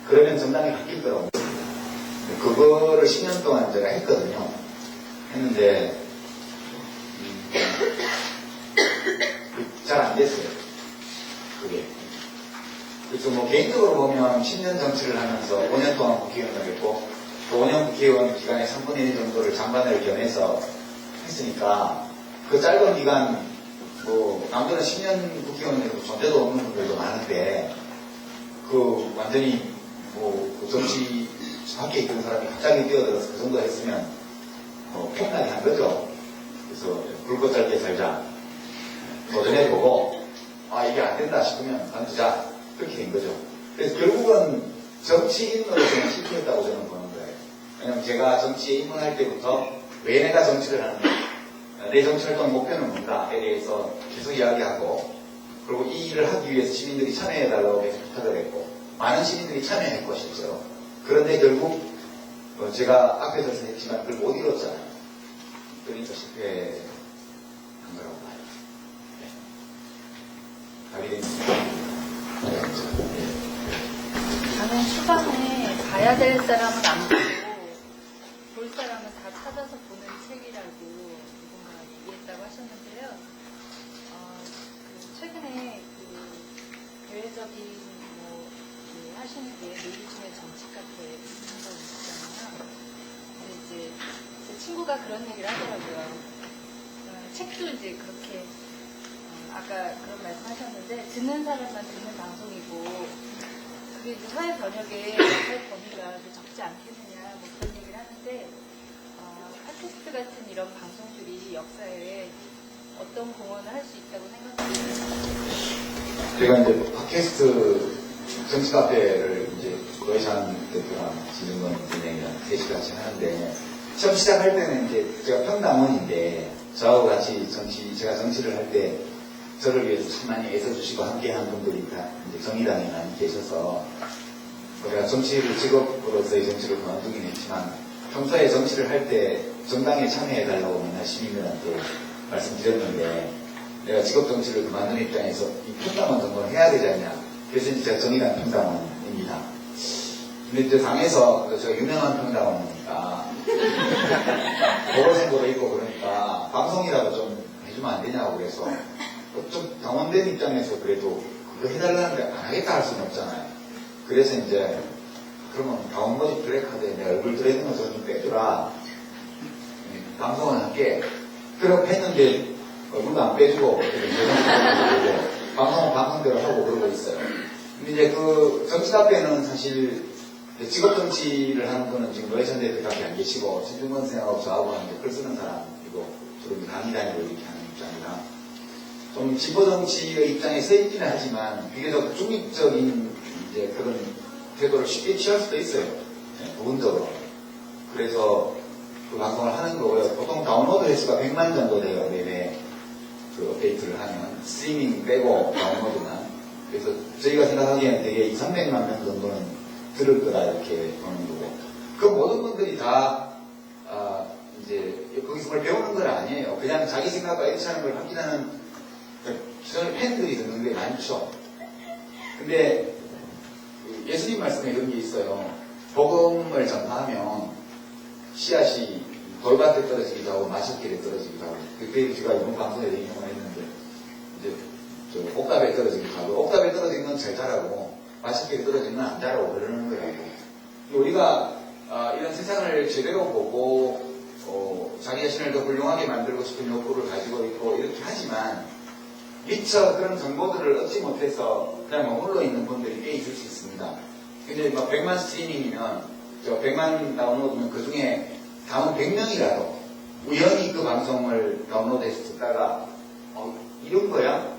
그러면 정당이 바뀔 거라고 그거를 10년 동안 제가 했거든요. 했는데 잘 안 됐어요. 그게. 그래서 뭐 개인적으로 보면 10년 정치를 하면서 5년 동안 국회의원을 했고 또 5년 국회의원 기간에 3분의 1 정도를 장관을 겸해서 했으니까 그 짧은 기간 뭐 남들은 10년 국회의원으로 존재도 없는 분들도 많은데 그 완전히 그 정치 밖에 있던 사람이 갑자기 뛰어들어서 그 정도 했으면 폭락이 한 거죠. 그래서 불꽃 짧게 살자 도전해보고 이게 안 된다 싶으면 관두자 그렇게 된 거죠. 그래서 결국은 정치인으로서는 실패했다고 저는 보는 거예요. 왜냐면 제가 정치에 입문할 때부터 왜 내가 정치를 하는가 내 정치활동 목표는 뭔가에 대해서 계속 이야기하고 그리고 이 일을 하기 위해서 시민들이 참여해달라고 계속 부탁을 했고, 많은 시민들이 참여했고, 실제로. 그런데 결국, 제가 앞에 서서 했지만 그걸 못 이뤘잖아요. 그러니까 실패한 거라고 봐요. 네. 답이 됩니다. 저는 초반에 봐야 될 사람은 안 보고 볼 사람은 다 찾아서 보는 책이라고 누군가 얘기했다고 하셨는데요. 최근에 대외적인 하시는 게 노이즈의 정치 카페 하는 거 있잖아요. 근데 이제 제 친구가 그런 얘기를 하더라고요. 책도 이제 그렇게 아까 그런 말씀하셨는데 듣는 사람만 듣는 방송이고 그게 이제 사회 번역의 역할 범위가 적지 않겠느냐 뭐 그런 얘기를 하는데 팟캐스트 같은 이런 방송들이 역사에 어떤 공헌을 할 수 있다고 생각하세요? 제가 이제 팟캐스트 정치 카페를 이제 노회찬 대표랑 진흥건 선생님이랑 셋이 같이 하는데 처음 시작할 때는 이제 제가 평당원인데 저하고 같이 제가 정치를 할 때 저를 위해서 참 많이 애써주시고 함께한 분들이 다 이제 정의당에 많이 계셔서 제가 정치를 직업으로서의 정치를 그만두긴 했지만 평소에 정치를 할 때 정당에 참여해달라고 맨날 시민들한테 말씀드렸는데 내가 직업 정치를 그만둔 입장에서 이 평당원 정도는 해야 되지 않냐. 그래서 이제 제가 정의당 평당원입니다. 근데 이제 당에서 제가 유명한 평당원이니까 보궐선거도 있고 그러니까 방송이라도 좀 해주면 안 되냐고 그래서 좀 당원된 입장에서 그래도 그거 해달라는데 안 하겠다 할 수는 없잖아요. 그래서 이제 그러면 당원 모집 드랙하되 내 얼굴 들어있는 거 좀 빼주라. 방송은 할게. 그렇게 했는데 얼굴도 안 빼주고 방송은 방송대로 하고 그러고 있어요. 근데 이제 그 정치 카페는 사실 직업 정치를 하는 거는 지금 노회찬 대표밖에 안 계시고 진중권 선생하고 저하고 하는데 글 쓰는 사람이고 주로 강의 다니고 이렇게 하는 입장이라 좀 진보 정치의 입장에 서 있기는 하지만 비교적 중립적인 이제 그런 태도를 쉽게 취할 수도 있어요. 네, 부분적으로. 그래서 그 방송을 하는 거고요. 보통 다운로드 횟수가 100만 정도 돼요. 매매 그 업데이트를 하면 스트리밍 빼고 다운로드만. 그래서 저희가 생각하기에는 되게 2, 300만 명 정도는 들을 거다 이렇게 보는 거고. 그 모든 분들이 다 이제 거기서 뭘 배우는 건 아니에요. 그냥 자기 생각과 일치하는 걸 확인하는 기존의 팬들이 듣는 게 많죠. 근데 예수님 말씀에 이런 게 있어요. 복음을 전파하면 씨앗이 돌밭에 떨어지기도 하고 마실길에 떨어지기도 하고 그때 제가 이번 방송에 얘기를 했는데 이제 저 옥탑에 떨어지기도 하고 옥탑에 떨어지는 건 잘 자라고 마실길에 떨어지는 건 안 자라고 그러는 거라고. 우리가 이런 세상을 제대로 보고 자기 자신을 더 훌륭하게 만들고 싶은 욕구를 가지고 있고 이렇게 하지만 미처 그런 정보들을 얻지 못해서 그냥 머물러 있는 분들이 꽤 있을 수 있습니다. 근데 막 100만 스트리밍이면 100만 다운로드면 그 중에 다운 100명이라도 우연히 그 방송을 다운로드해서 듣다가 이런 거야?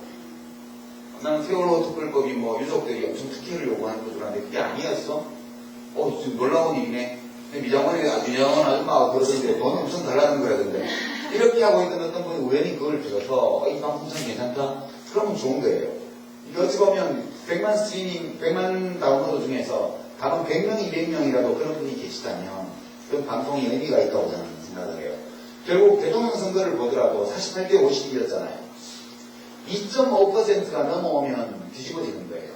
나는 세월호 특별법이 뭐 유족들이 엄청 특혜를 요구하는 거 줄 알았는데 그게 아니었어? 지금 놀라운 일이네. 미장원이 미장원 아줌마가 그러던데 돈 엄청 달라는 거라던데 이렇게 하고 있던 어떤 분이 우연히 그걸 들어서 이 방송 참 괜찮다? 그러면 좋은 거예요. 이게 어찌 보면 100만 스트리밍, 100만 다운로드 중에서 다른 100명, 200명이라도 그런 분이 계시다면 그 방송이 의미가 있다고 저는 생각을 해요. 결국 대통령 선거를 보더라도 48대 50이었잖아요. 2.5%가 넘어오면 뒤집어지는 거예요.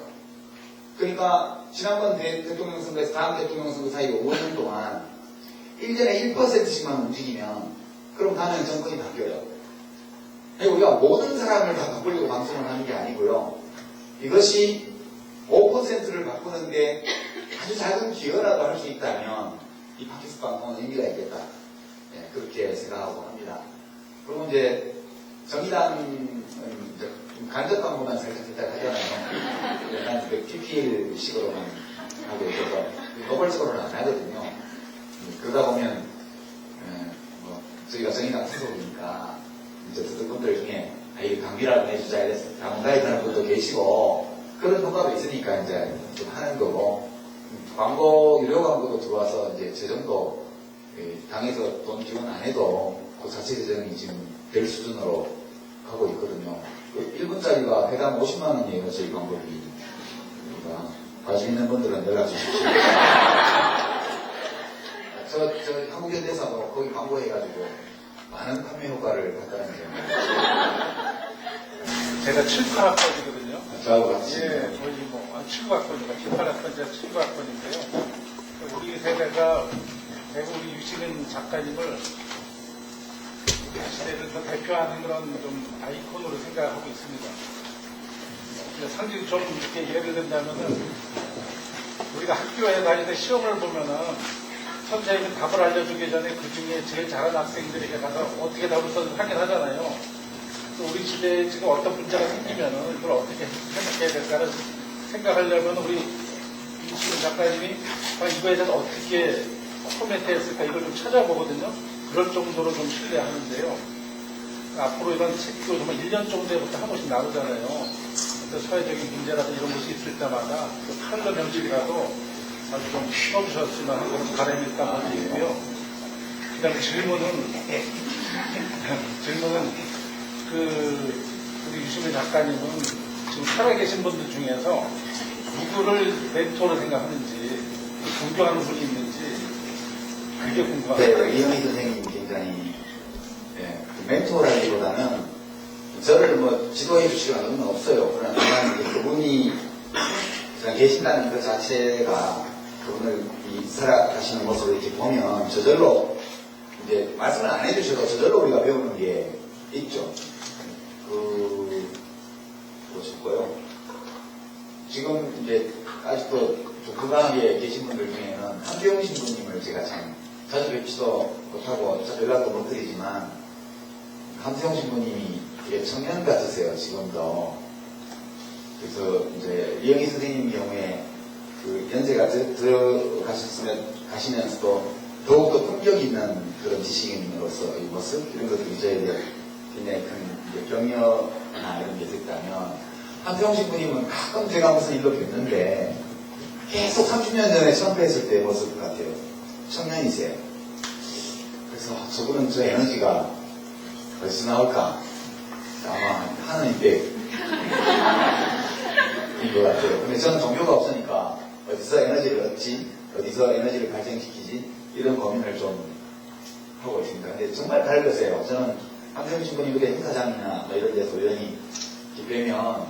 그러니까 지난번 대통령 선거에서 다음 대통령 선거 사이에 5년 동안 1년에 1%씩만 움직이면 그럼 다음에 정권이 바뀌어요. 우리가 모든 사람을 다 바꾸려고 방송을 하는 게 아니고요. 이것이 5%를 바꾸는데 아주 작은 기여라도 할 수 있다면 이 팟캐스트 방송은 의미가 있겠다. 네, 그렇게 생각하고 합니다. 그리고 이제 정의당은 이제 간접 광고만 살짝 하잖아요. 약간 그 PPL식으로만 하고 있어서 노골적으로는 안 하거든요. 그러다 보면 저희가 정의당 소속이니까 이제 듣는 분들 중에 강비라도 내주자 이래서 당가입하는 분도 계시고 그런 효과도 있으니까 이제 좀 하는 거고 광고 유료 광고도 들어와서 이제 재정도 당에서 돈 지원 안 해도 그 자체 재정이 지금 될 수준으로 가고 있거든요. 그 1분짜리가 회당 50만 원이에요, 저희 광고비. 그러니까 관심 있는 분들은 연락 주십시오. 저 한국현대사도 거기 광고해가지고 많은 판매 효과를 봤다는 점. 제가 7,8학번이거든요. 저하고 같이. 예, 거의 뭐, 7학번이니까 7,8학번, 제가 7학번인데요. 우리 세대가 대구 우리 유시민 작가님을 우리 시대를 더 대표하는 그런 좀 아이콘으로 생각하고 있습니다. 상징 좀 이렇게 예를 든다면은 우리가 학교에 다닐 때 시험을 보면은 선생님이 답을 알려주기 전에 그 중에 제일 잘하는 학생들에게 가서 어떻게 답을 써서 확인하잖아요. 또 우리 시대에 지금 어떤 문제가 생기면은 이걸 어떻게 해석해야 될까를 생각하려면 우리 이수근 작가님이 이거에 대해서 어떻게 코멘트 했을까 이걸 좀 찾아보거든요. 그럴 정도로 좀 신뢰하는데요. 앞으로 이런 책도 정말 1년 정도부터 한 번씩 나오잖아요. 어떤 사회적인 문제라든지 이런 것이 있을 때마다 그 칼럼 형식이라도 아주 좀 써주셨으면 하는 그런 바람이 있다 먼저 있고요. 그 다음에 질문은 우리 유시민 작가님은 지금 살아계신 분들 중에서 누구를 멘토로 생각하는지, 존경하는 분이 있는지, 그게 궁금합니다. 네, 이현희 선생님이 굉장히, 멘토라기보다는 저를 뭐 지도해 주시거나 그런 없어요. 그러나 다만 그분이 계신다는 그 자체가 그분을 살아가시는 모습을 이렇게 보면 저절로 이제 말씀을 안 해주셔도 저절로 우리가 배우는 게 있죠. 그것이고요. 지금 이제 아직도 좀 건강하게 계신 분들 중에는 한병 신부님을 제가 참 자주 뵙지도 못하고 자주 연락도 못 드리지만 한병 신부님이 되게 청년 같으세요, 지금도. 그래서 이제 이영희 선생님 경우에 그 연세가 가시면서도 더욱더 품격 있는 그런 지식인으로서 이 모습, 이런 것들이 저희들 굉장히 큰 격려나 이런 게 있다면, 한평식 분님은 가끔 제가 무슨 일로 뵙는데 계속 30년 전에 처음 뵀을 때의 모습 같아요. 청년이세요. 그래서 저분은 저 에너지가 어디서 나올까? 아마 하나님 댁인 것 같아요. 근데 저는 종교가 없으니까 어디서 에너지를 얻지? 어디서 에너지를 발생시키지? 이런 고민을 좀 하고 있습니다. 근데 정말 밝으세요. 저는 한평식 분이 이렇게 행사장이나 뭐 이런 데서 우연히 뵈면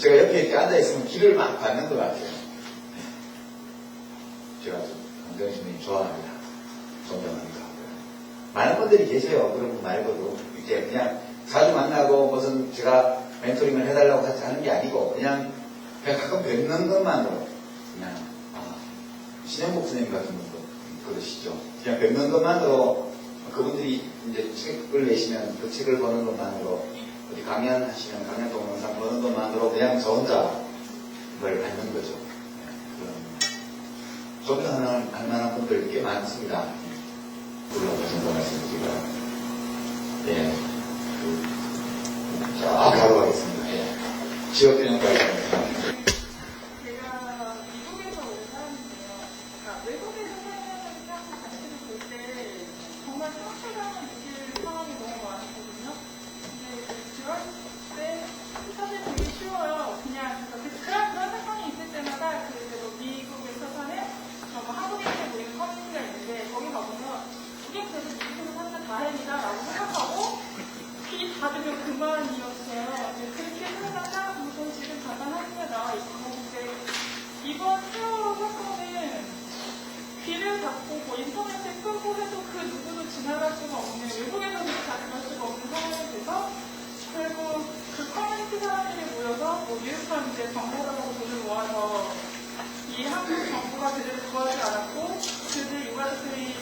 제가 옆에 이렇게 앉아있으면 길을 막 받는 것 같아요. 제가 강정신님 좋아합니다. 존경합니다. 많은 분들이 계세요. 그런 분 말고도. 이렇게 그냥 자주 만나고 무슨 제가 멘토링을 해달라고 하는 게 아니고 그냥 가끔 뵙는 것만으로 그냥 신영복 선생님 같은 분도 그러시죠. 그냥 뵙는 것만으로 그분들이 이제 책을 내시면 그 책을 보는 것만으로 어디 강연하시면 강연 동영상 보는 것만으로 그냥 저 혼자 뭘 받는 거죠. 존경할 만한 분들 꽤 많습니다. 물러가신 거 말씀드리고요. 예. 자, 바로 가겠습니다. 예. 지역균형까지 하겠습니다. 제가 미국에서 온 사람인데요. 그러니까 외국에서 살면서 자체를 볼 때 정말 상처가 느낄 상황이 너무 많았거든요. 근데 들어왔을 때 사실 되게 쉬워요. 그냥 그런 사건이 있을 때마다 뭐 미국에서 사는 한국인들 모이는 커뮤니티가 있는데 거기 가보면 이게 그래도 미국에서 사는 다행이다라고 생각하고 이게 다들 그만이었어요. 그렇게 살다가 우선 지금 잠깐 한국에 나와 있고 근데 이번 세월호 사건은 귀를 닫고 인터넷을 끄고 해도 그 누구도 지나갈 수가 없는 외국에서도 지나갈 수가 없는 상황이 돼서 결국 그 커뮤니티 사람들이 모여서 유익한 이제 정보라고 돈을 모아서 이 한국 정부가 그들을 구하지 않았고 그들 유가족들이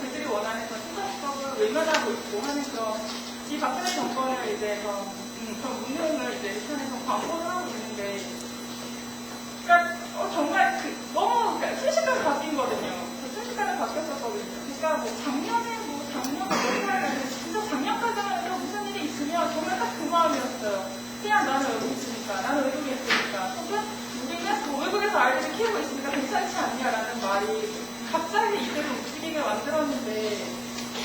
그들이 원하는 그런 생각법을 외면하고 있고 하면서 이 박근혜 정권을 이제 그런 운용을 이제 시선에서 광고를 하고 있는데 그러니까 정말 너무 순식간에 바뀐거든요. 순식간에 바뀌었었거든요. 그러니까 작년에 진짜 작년까지만 해도 무슨 일이 있으면 정말 딱 그 마음이었어요. 그냥 나는 여기 있으니까, 나는 외국에 있으니까, 혹은 우리는 외국에서 아이들을 키우고 있으니까 괜찮지 않냐라는 말이 갑자기 이대로 움직이게 만들었는데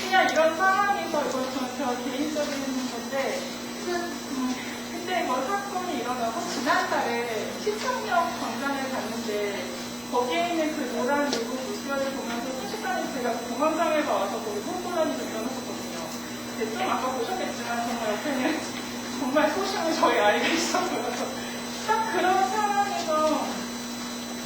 그냥 이런 상황에서 이건 저 개인적인 건데 근데 뭐 사건이 일어나고 지난달에 시청역 광장을 갔는데 거기에 있는 그 노란 로고 모습을 보면서 순식간에 제가 공황장애가 와서 거기 혼돈이 좀 일어났었거든요. 근데 좀 아까 보셨겠지만 정말 옆에는 정말 소심한 저희 아이가 있었고요. 딱 그런 상황에서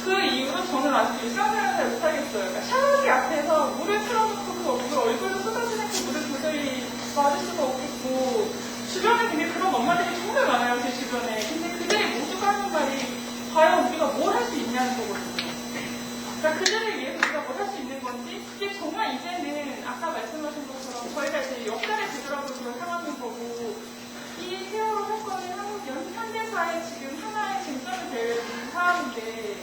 그 이후로 저는 아직 일상생활을 잘 못하겠어요. 그러니까 샤워기 앞에서 물을 틀어놓고 그 물을 얼굴로 쏟아지는 그 물을 도저히 맞을 수가 없겠고 주변에 되게 그런 엄마들이 정말 많아요. 제 주변에. 근데 그들이 모두가 하는 말이 과연 우리가 뭘 할 수 있냐는 거거든요. 그러니까 그들을 위해서 우리가 뭘 할 수 있는 건지 그게 정말 이제는 아까 말씀하신 것처럼 저희가 이제 역사를 되돌아볼 그런 상황인 거고 이 세월호 사건은 한국 현대사의 지금 하나의 쟁점이 될 사안인데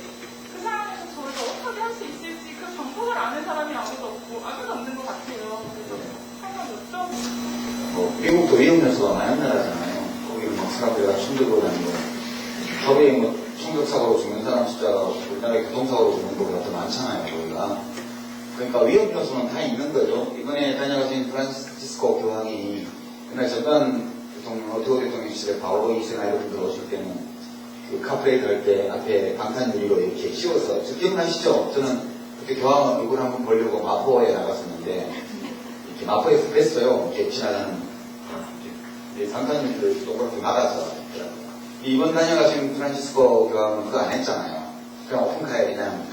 그 상황에서 저희가 어떻게 할 수 있을지 그 방법을 아는 사람이 아무도 없는 것 같아요. 그래서 한번 여쭤보고 미국도 위험 요소가 많은 나라잖아요. 거기는 막 사람들과 충돌을 다니고 법에 뭐 총격사고로 죽는 사람 숫자가 우리나라의 교통사고로 죽는 것보다 더 많잖아요. 거기가. 그러니까 위험 요소는 다 있는 거죠. 이번에 다녀가신 프란시스코 교황이 옛날 전두환 대통령, 오토 대통령 시절에 바오로 2세나 이런 분들 오실 때는 그 카프레이드 할 때 앞에 방탄 유리로 이렇게 씌워서 기억나시죠? 저는 그때 교황 얼굴 한번 보려고 마포에 나갔었는데 이렇게 마포에서 뵀어요. 이렇게 지나가는 방탄 유리를 동그랗게 막아서 이번 다녀가신 프란시스코 교황은 그거 안 했잖아요. 그냥 오픈카에 그냥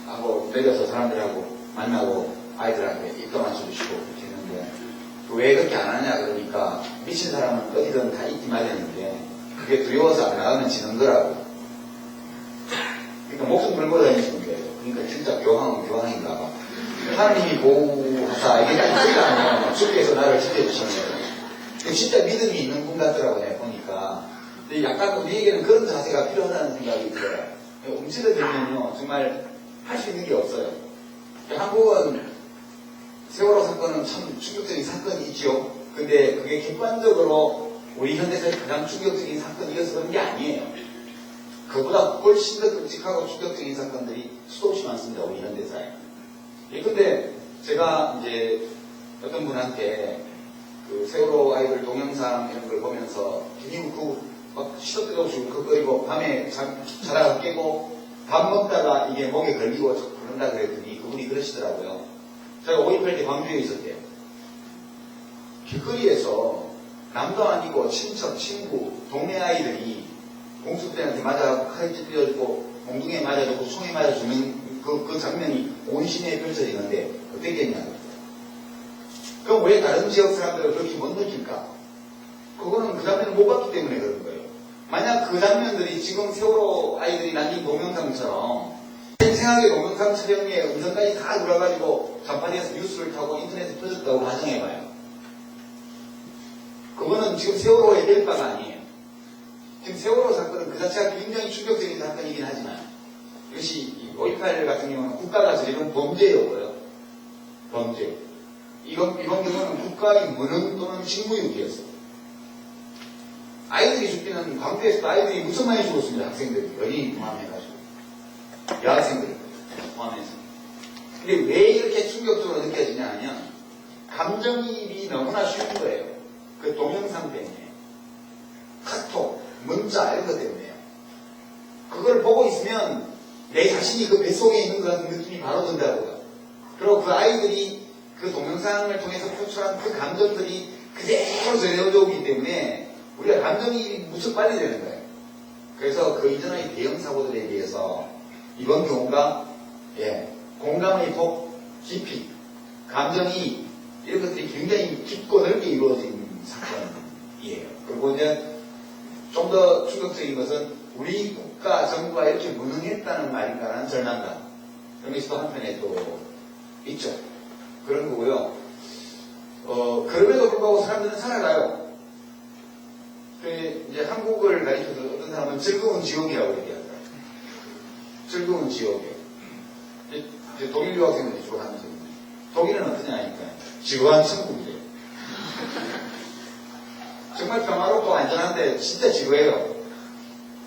하고 내려서 사람들하고 만나고 아이들한테 입도 맞춰주시고 그렇게 했는데 왜 그렇게 안 하냐 그러니까 미친 사람은 어디든 다 있기 마련인데 그게 두려워서 안 나가면 지는 거라고. 그러니까 목숨 걸고 다니시는 거예요. 그러니까 진짜 교황은 교황인가 봐. 하나님이 보호하사 이게 딱 소리가 아니에요. 주께서 나를 지켜주시는 거예요. 진짜 믿음이 있는 분 같더라고요. 내가 보니까. 근데 약간 우리에게는 그런 자세가 필요하다는 생각이 들어요. 움츠러들면요 정말 할 수 있는 게 없어요. 한국은 세월호 사건은 참 충격적인 사건이지요. 근데 그게 객관적으로 우리 현대사의 가장 충격적인 사건이어서 그런 게 아니에요. 그보다 훨씬 더 끔찍하고 충격적인 사건들이 수없이 많습니다. 우리 현대사에. 근데 제가 이제 어떤 분한테 그 세월호 아이들 동영상 이런 걸 보면서 김이국 막 시도 때도 없이 울컥거리고 밤에 자다가 깨고 밥 먹다가 이게 목에 걸리고 그런다 그랬더니 그분이 그러시더라고요. 제가 5.18 때 광주에 있었대요. 길거리에서 남도 아니고 친척, 친구, 동네 아이들이 공수대한테 맞아갖고 칼에 찢어지고 몽둥이에 맞아주고 총에 맞아주는 그 장면이 온 시내에 펼쳐지는데 어떻겠냐고. 그럼 왜 다른 지역 사람들은 그렇게 못 느낄까? 그거는 그 장면을 못 봤기 때문에 그런 거예요. 만약 그 장면들이 지금 세월호 아이들이 남긴 동영상처럼 생생하게 동영상 촬영에 음성까지 다 돌아가지고 전파대에서 뉴스를 타고 인터넷에 퍼졌다고 가정해봐요. 그거는 지금 세월호에 될 바가 아니에요. 지금 세월호 사건은 그 자체가 굉장히 충격적인 사건이긴 하지만 이것이 5.18 같은 경우는 국가가 저지른 범죄였고요. 범죄. 이번 경우는 국가의 무능 또는 직무유기였어요. 아이들이 죽기는 광주에서도 아이들이 무척 많이 죽었습니다. 학생들이 연인이 포함해가지고 여학생들이 포함해서. 근데 왜 이렇게 충격적으로 느껴지냐 하면 감정이입이 너무나 쉬운 거예요. 그 동영상 때문에 카톡, 문자 이런 것 때문에요. 그걸 보고 있으면 내 자신이 그 뱃속에 있는 것 같은 느낌이 바로 든다고요. 그리고 그 아이들이 그 동영상을 통해서 표출한 그 감정들이 그대로 전해져 오기 때문에 우리가 감정이 무척 빨리 되는 거예요. 그래서 그 이전의 대형 사고들에 비해서 이번 경우가 공감의 폭, 깊이, 감정이 이런 것들이 굉장히 깊고 넓게 이루어진 사건이에요. 그리고 이제 좀 더 충격적인 것은 우리 국가 정부가 이렇게 무능했다는 말인가라는 절망감. 그런 것이 또 한편에 또 있죠. 그런 거고요. 그럼에도 불구하고 사람들은 살아가요. 이제 한국을 가리켜서 어떤 사람은 즐거운 지옥이라고 얘기하더라고요. 즐거운 지옥이에요. 이제 독일 유학생들이 주로 하는 소리. 독일은 어떠냐 하니까 지루한 천국이래요. 정말 평화롭고 안전한데 진짜 지루해요.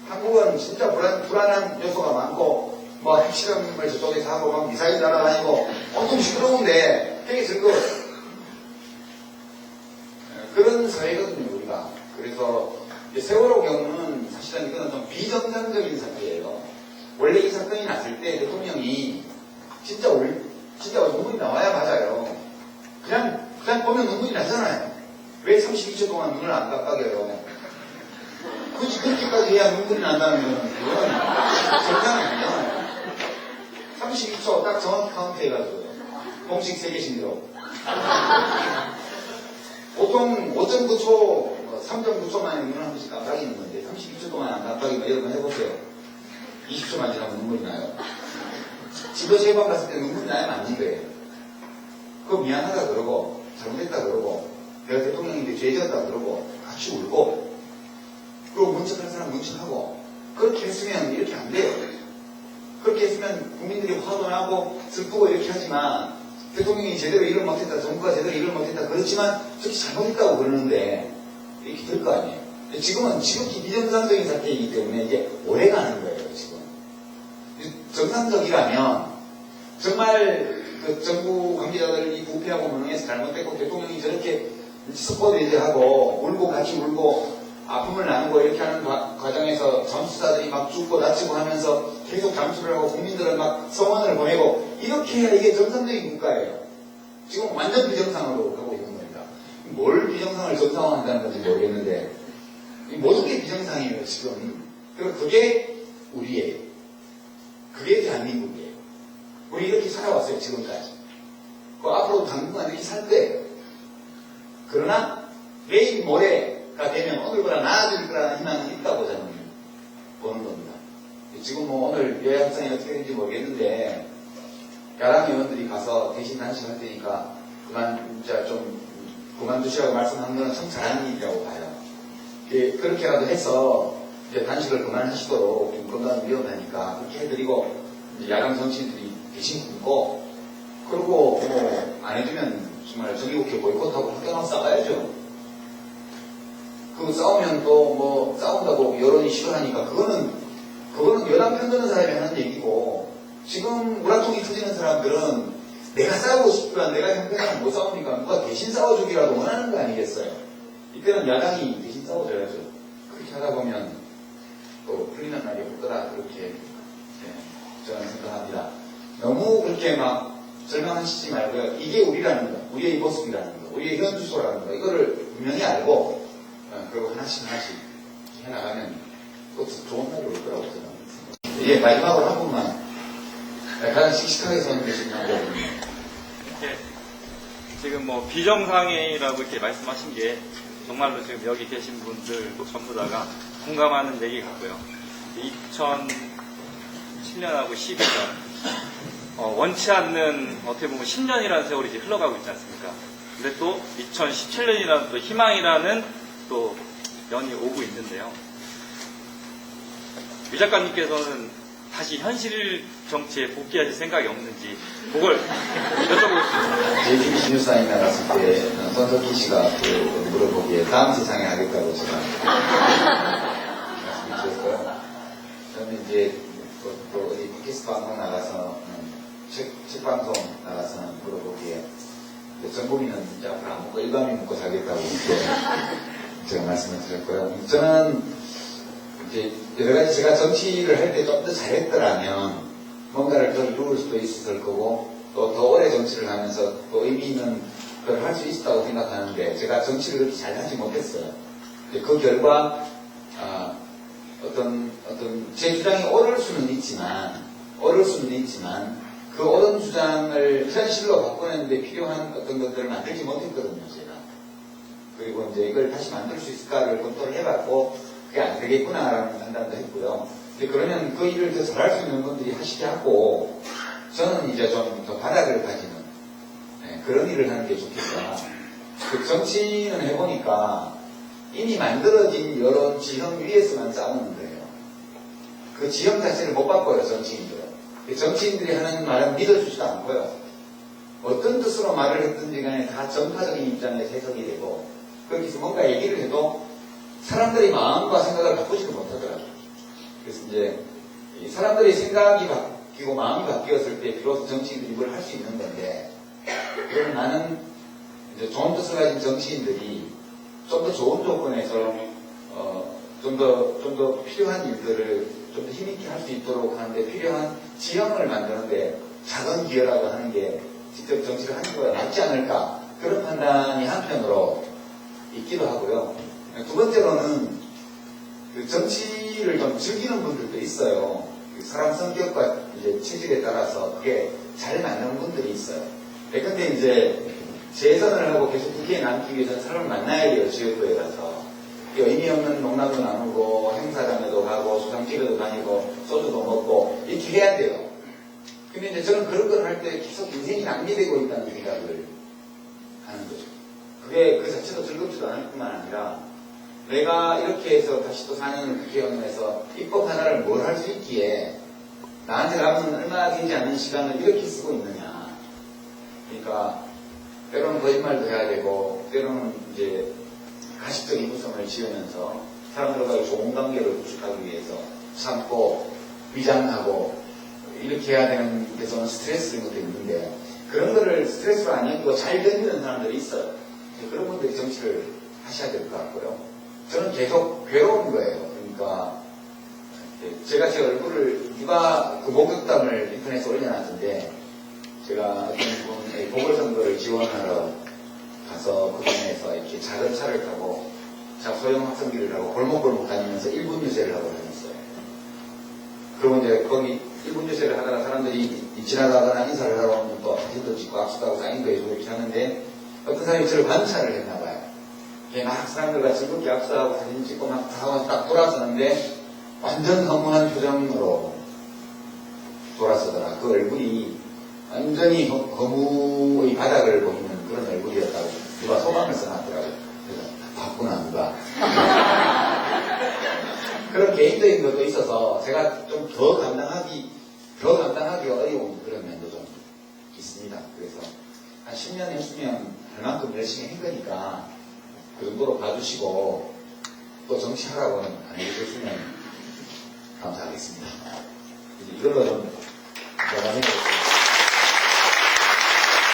한국은 진짜 불안한 요소가 많고 뭐 핵실험을 저쪽에서 하고 막 미사일 날아다니고 엄청 시끄러운데 되게 즐거워요. 그런 사회거든요. 우리가 그래서 세월호 경우는 사실은 이거는 좀 비정상적인 사태예요. 원래 이 사건이 났을 때 대통령이 진짜 눈물이 나와야 맞아요. 그냥 보면 눈물이 나잖아요. 왜 32초 동안 눈을 안 깜빡여요? 굳이 그렇게까지 해야 눈물이 난다는 건 그건 정상이 아니잖아요. 32초 딱 정확히 카운트해가지고요. 공식 세계신대로. 보통 5.9초, 3.9초 만에 눈을 한 번씩 깜빡이는 건데 32초 동안 안 깜빡이면 여러분 해보세요. 20초만 지나면 눈물이 나요. 집도 세번 갔을 때 눈물이 나야 맞는 거예요. 그거 미안하다 그러고 잘못했다 그러고 내가 대통령인데 죄졌다 그러고 같이 울고 그리고 문책할 사람 문책하고 그렇게 했으면 이렇게 안 돼요. 그렇게 했으면 국민들이 화도 나고 슬프고 이렇게 하지만 대통령이 제대로 일을 못했다, 정부가 제대로 일을 못했다 그렇지만 저렇게 잘못했다고 그러는데 이렇게 될 거 아니에요. 지금은 지극히 비정상적인 사태이기 때문에 이제 오래 가는 거예요. 지금 정상적이라면 정말 그 정부 관계자들이 부패하고 무능해서 잘못됐고 대통령이 저렇게 스포데이하고 울고 같이 울고 아픔을 나누고 이렇게 하는 과정에서 잠수사들이 막 죽고 다치고 하면서 계속 잠수를 하고 국민들은 막 성원을 보내고 이렇게 해야 이게 정상적인 국가예요. 지금 완전 비정상으로 가고 있는 겁니다. 뭘 비정상을 정상화한다는 건지 모르겠는데 모든 게 비정상이에요 지금. 그리고 그게 우리예요. 그게 대한민국이에요. 우리 이렇게 살아왔어요 지금까지. 앞으로 당분간 이렇게 살 거예요. 그러나 내일 모레가 되면 오늘보다 나아질 거라는 희망은 있다고 저는 보는 겁니다. 지금 뭐 오늘 여야 협상이 어떻게 되는지 모르겠는데 야당 의원들이 가서 대신 단식할 테니까 그만두시라고 말씀한 거는 참 잘하는 일이라고 봐요. 그렇게라도 해서 이제 단식을 그만하시도록 좀 건강을 위험하니까 그렇게 해드리고 야당 정치인들이 대신 굶고 그리고 뭐 안 해주면 정말 정기국회 보이콧하고 학교나 싸가야죠. 그거 싸우면 또 뭐 싸운다고 여론이 싫어하니까 그거는 여당 편드는 사람이 하는 얘기고 지금 우라통이 터지는 사람들은 내가 싸우고 싶지만 내가 형편상 못 싸우니까 누가 대신 싸워주기라도 원하는 거 아니겠어요. 이때는 야당이 대신 싸워줘야죠. 그렇게 하다 보면 또 풀리는 날이 올 거다 그렇게 저는 생각합니다. 너무 그렇게 막 절망하시지 말고요. 이게 우리라는 거, 우리의 모습이라는 거, 우리의 현 주소라는 거 이거를 분명히 알고 그리고 하나씩 해나가면 또 좋은 날이 올 거라고 생각합니다. 이제 마지막으로 한 분만 가장 씩씩하게 서는 게 지금 하거든요. 지금 뭐 비정상이라고 이렇게 말씀하신 게 정말로 지금 여기 계신 분들 전부 다가 공감하는 얘기 같고요. 2007년하고 12년 원치 않는 어떻게 보면 10년이라는 세월이 이제 흘러가고 있지 않습니까? 근데 또 2017년이라는 또 희망이라는 또 연이 오고 있는데요. 유 작가님께서는 다시 현실 정치에 복귀하실 생각이 없는지 그걸 여쭤보겠습니다. JTBC 뉴스타임에 나갔을 때 손석희 씨가 물어보기에 다음 세상에 하겠다고 제가 말씀드렸어요. 저는 이제 또 어디 팟캐스트 방송 나가서 책 방송 나가서는 물어보기에 전 국민은 진짜 앞으로 안 먹고 일반인 먹고 살겠다고 이렇게 제가 말씀을 드렸고요. 저는 이제 여러 가지 제가 정치를 할 때 좀 더 잘했더라면 뭔가를 더 이룰 수도 있었을 거고 또 더 오래 정치를 하면서 또 의미 있는 걸 할 수 있었다고 생각하는데 제가 정치를 그렇게 잘 하지 못했어요. 그 결과 어떤 제 주장이 옳을 수는 있지만 그 옳은 주장을 현실로 바꾸는데 필요한 어떤 것들을 만들지 못했거든요, 제가. 그리고 이제 이걸 다시 만들 수 있을까를 검토를 해봤고 그게 안 되겠구나라는 판단도 했고요. 그러면 그 일을 더 잘할 수 있는 분들이 하시게 하고 저는 이제 좀 더 바닥을 가지는 그런 일을 하는 게 좋겠다. 그 정치는 해보니까 이미 만들어진 여론 지형 위에서만 싸우는 거예요. 그 지형 자체를 못 바꿔요, 정치인들은. 정치인들이 하는 말은 믿어주지도 않고요. 어떤 뜻으로 말을 했든지 간에 다 정파적인 입장에서 해석이 되고 그렇게 해서 뭔가 얘기를 해도 사람들이 마음과 생각을 바꾸지도 못하더라고요. 그래서 이제 사람들이 생각이 바뀌고 마음이 바뀌었을 때 비로소 정치인들이 뭘 할 수 있는 건데 그러면 나는 이제 좋은 뜻을 가진 정치인들이 좀 더 좋은 조건에서 좀 더 필요한 일들을 좀 더 힘있게 할 수 있도록 하는데 필요한 지형을 만드는데 작은 기여라도 하는 게 직접 정치를 하는 거에 맞지 않을까 그런 판단이 한편으로 있기도 하고요. 두 번째로는 그 정치를 좀 즐기는 분들도 있어요. 그 사람 성격과 이제 체질에 따라서 그게 잘 맞는 분들이 있어요. 근데 이제 재선을 하고 계속 국회에 남기 위해서는 사람을 만나야 돼요. 지역구에 가서. 의미 없는 농담도 나누고 행사장에도 가고 수상집에도 다니고 소주도 먹고 이렇게 해야 돼요. 근데 이제 저는 그런 걸 할 때 계속 인생이 낭비되고 있다는 생각을 하는 거죠. 그게 그 자체도 즐겁지도 않을 뿐만 아니라 내가 이렇게 해서 다시 또 4년을 국회의원에서 입법 하나를 뭘 할 수 있기에 나한테 남은 얼마 되지 않는 시간을 이렇게 쓰고 있느냐. 그러니까 때로는 거짓말도 해야 되고 때로는 이제 가식적인 웃음을 지으면서 사람들과의 좋은 관계를 구축하기 위해서 참고 위장하고 이렇게 해야 되는 데서는 스트레스인 것도 있는데 그런 거를 스트레스로 안 여기고 잘 견디는 사람들이 있어요. 그런 분들이 정치를 하셔야 될 것 같고요. 저는 계속 괴로운 거예요. 그러니까 제가 제 얼굴을 누가 그 목격담을 인터넷에 올려놨는데 제가 어떤 분의 보궐선거를 지원하러 가서 그 동네에서 이렇게 작은 차를 타고 소형 학생들을 하고 골목골목 다니면서 1분 유세를 하고 다녔어요. 그리고 이제 거기 1분 유세를 하다가 사람들이 지나가거나 인사를 하러 오면 또 사진도 찍고 악수도 하고 사인도 해주고 이렇게 하는데 어떤 사람이 저를 관찰을 했나봐요. 막 사람들과 즐겁게 악수하고 사진 찍고 막 다 하고 딱 돌아서는데 완전 허무한 표정으로 돌아서더라. 그 얼굴이 완전히 허무의 바닥을 보이는 그런 얼굴이었다고 누가 소감을 써놨더라고요. 그래서 봤구나 누가. 그런 개인적인 것도 있어서 제가 좀 더 감당하기 어려운 그런 면도 좀 있습니다. 그래서 한 10년 했으면 할 만큼 열심히 한 거니까 그 정도로 봐주시고 또 정치하라고는 안 해주셨으면 감사하겠습니다. 이걸로 좀 마감해보겠습니다.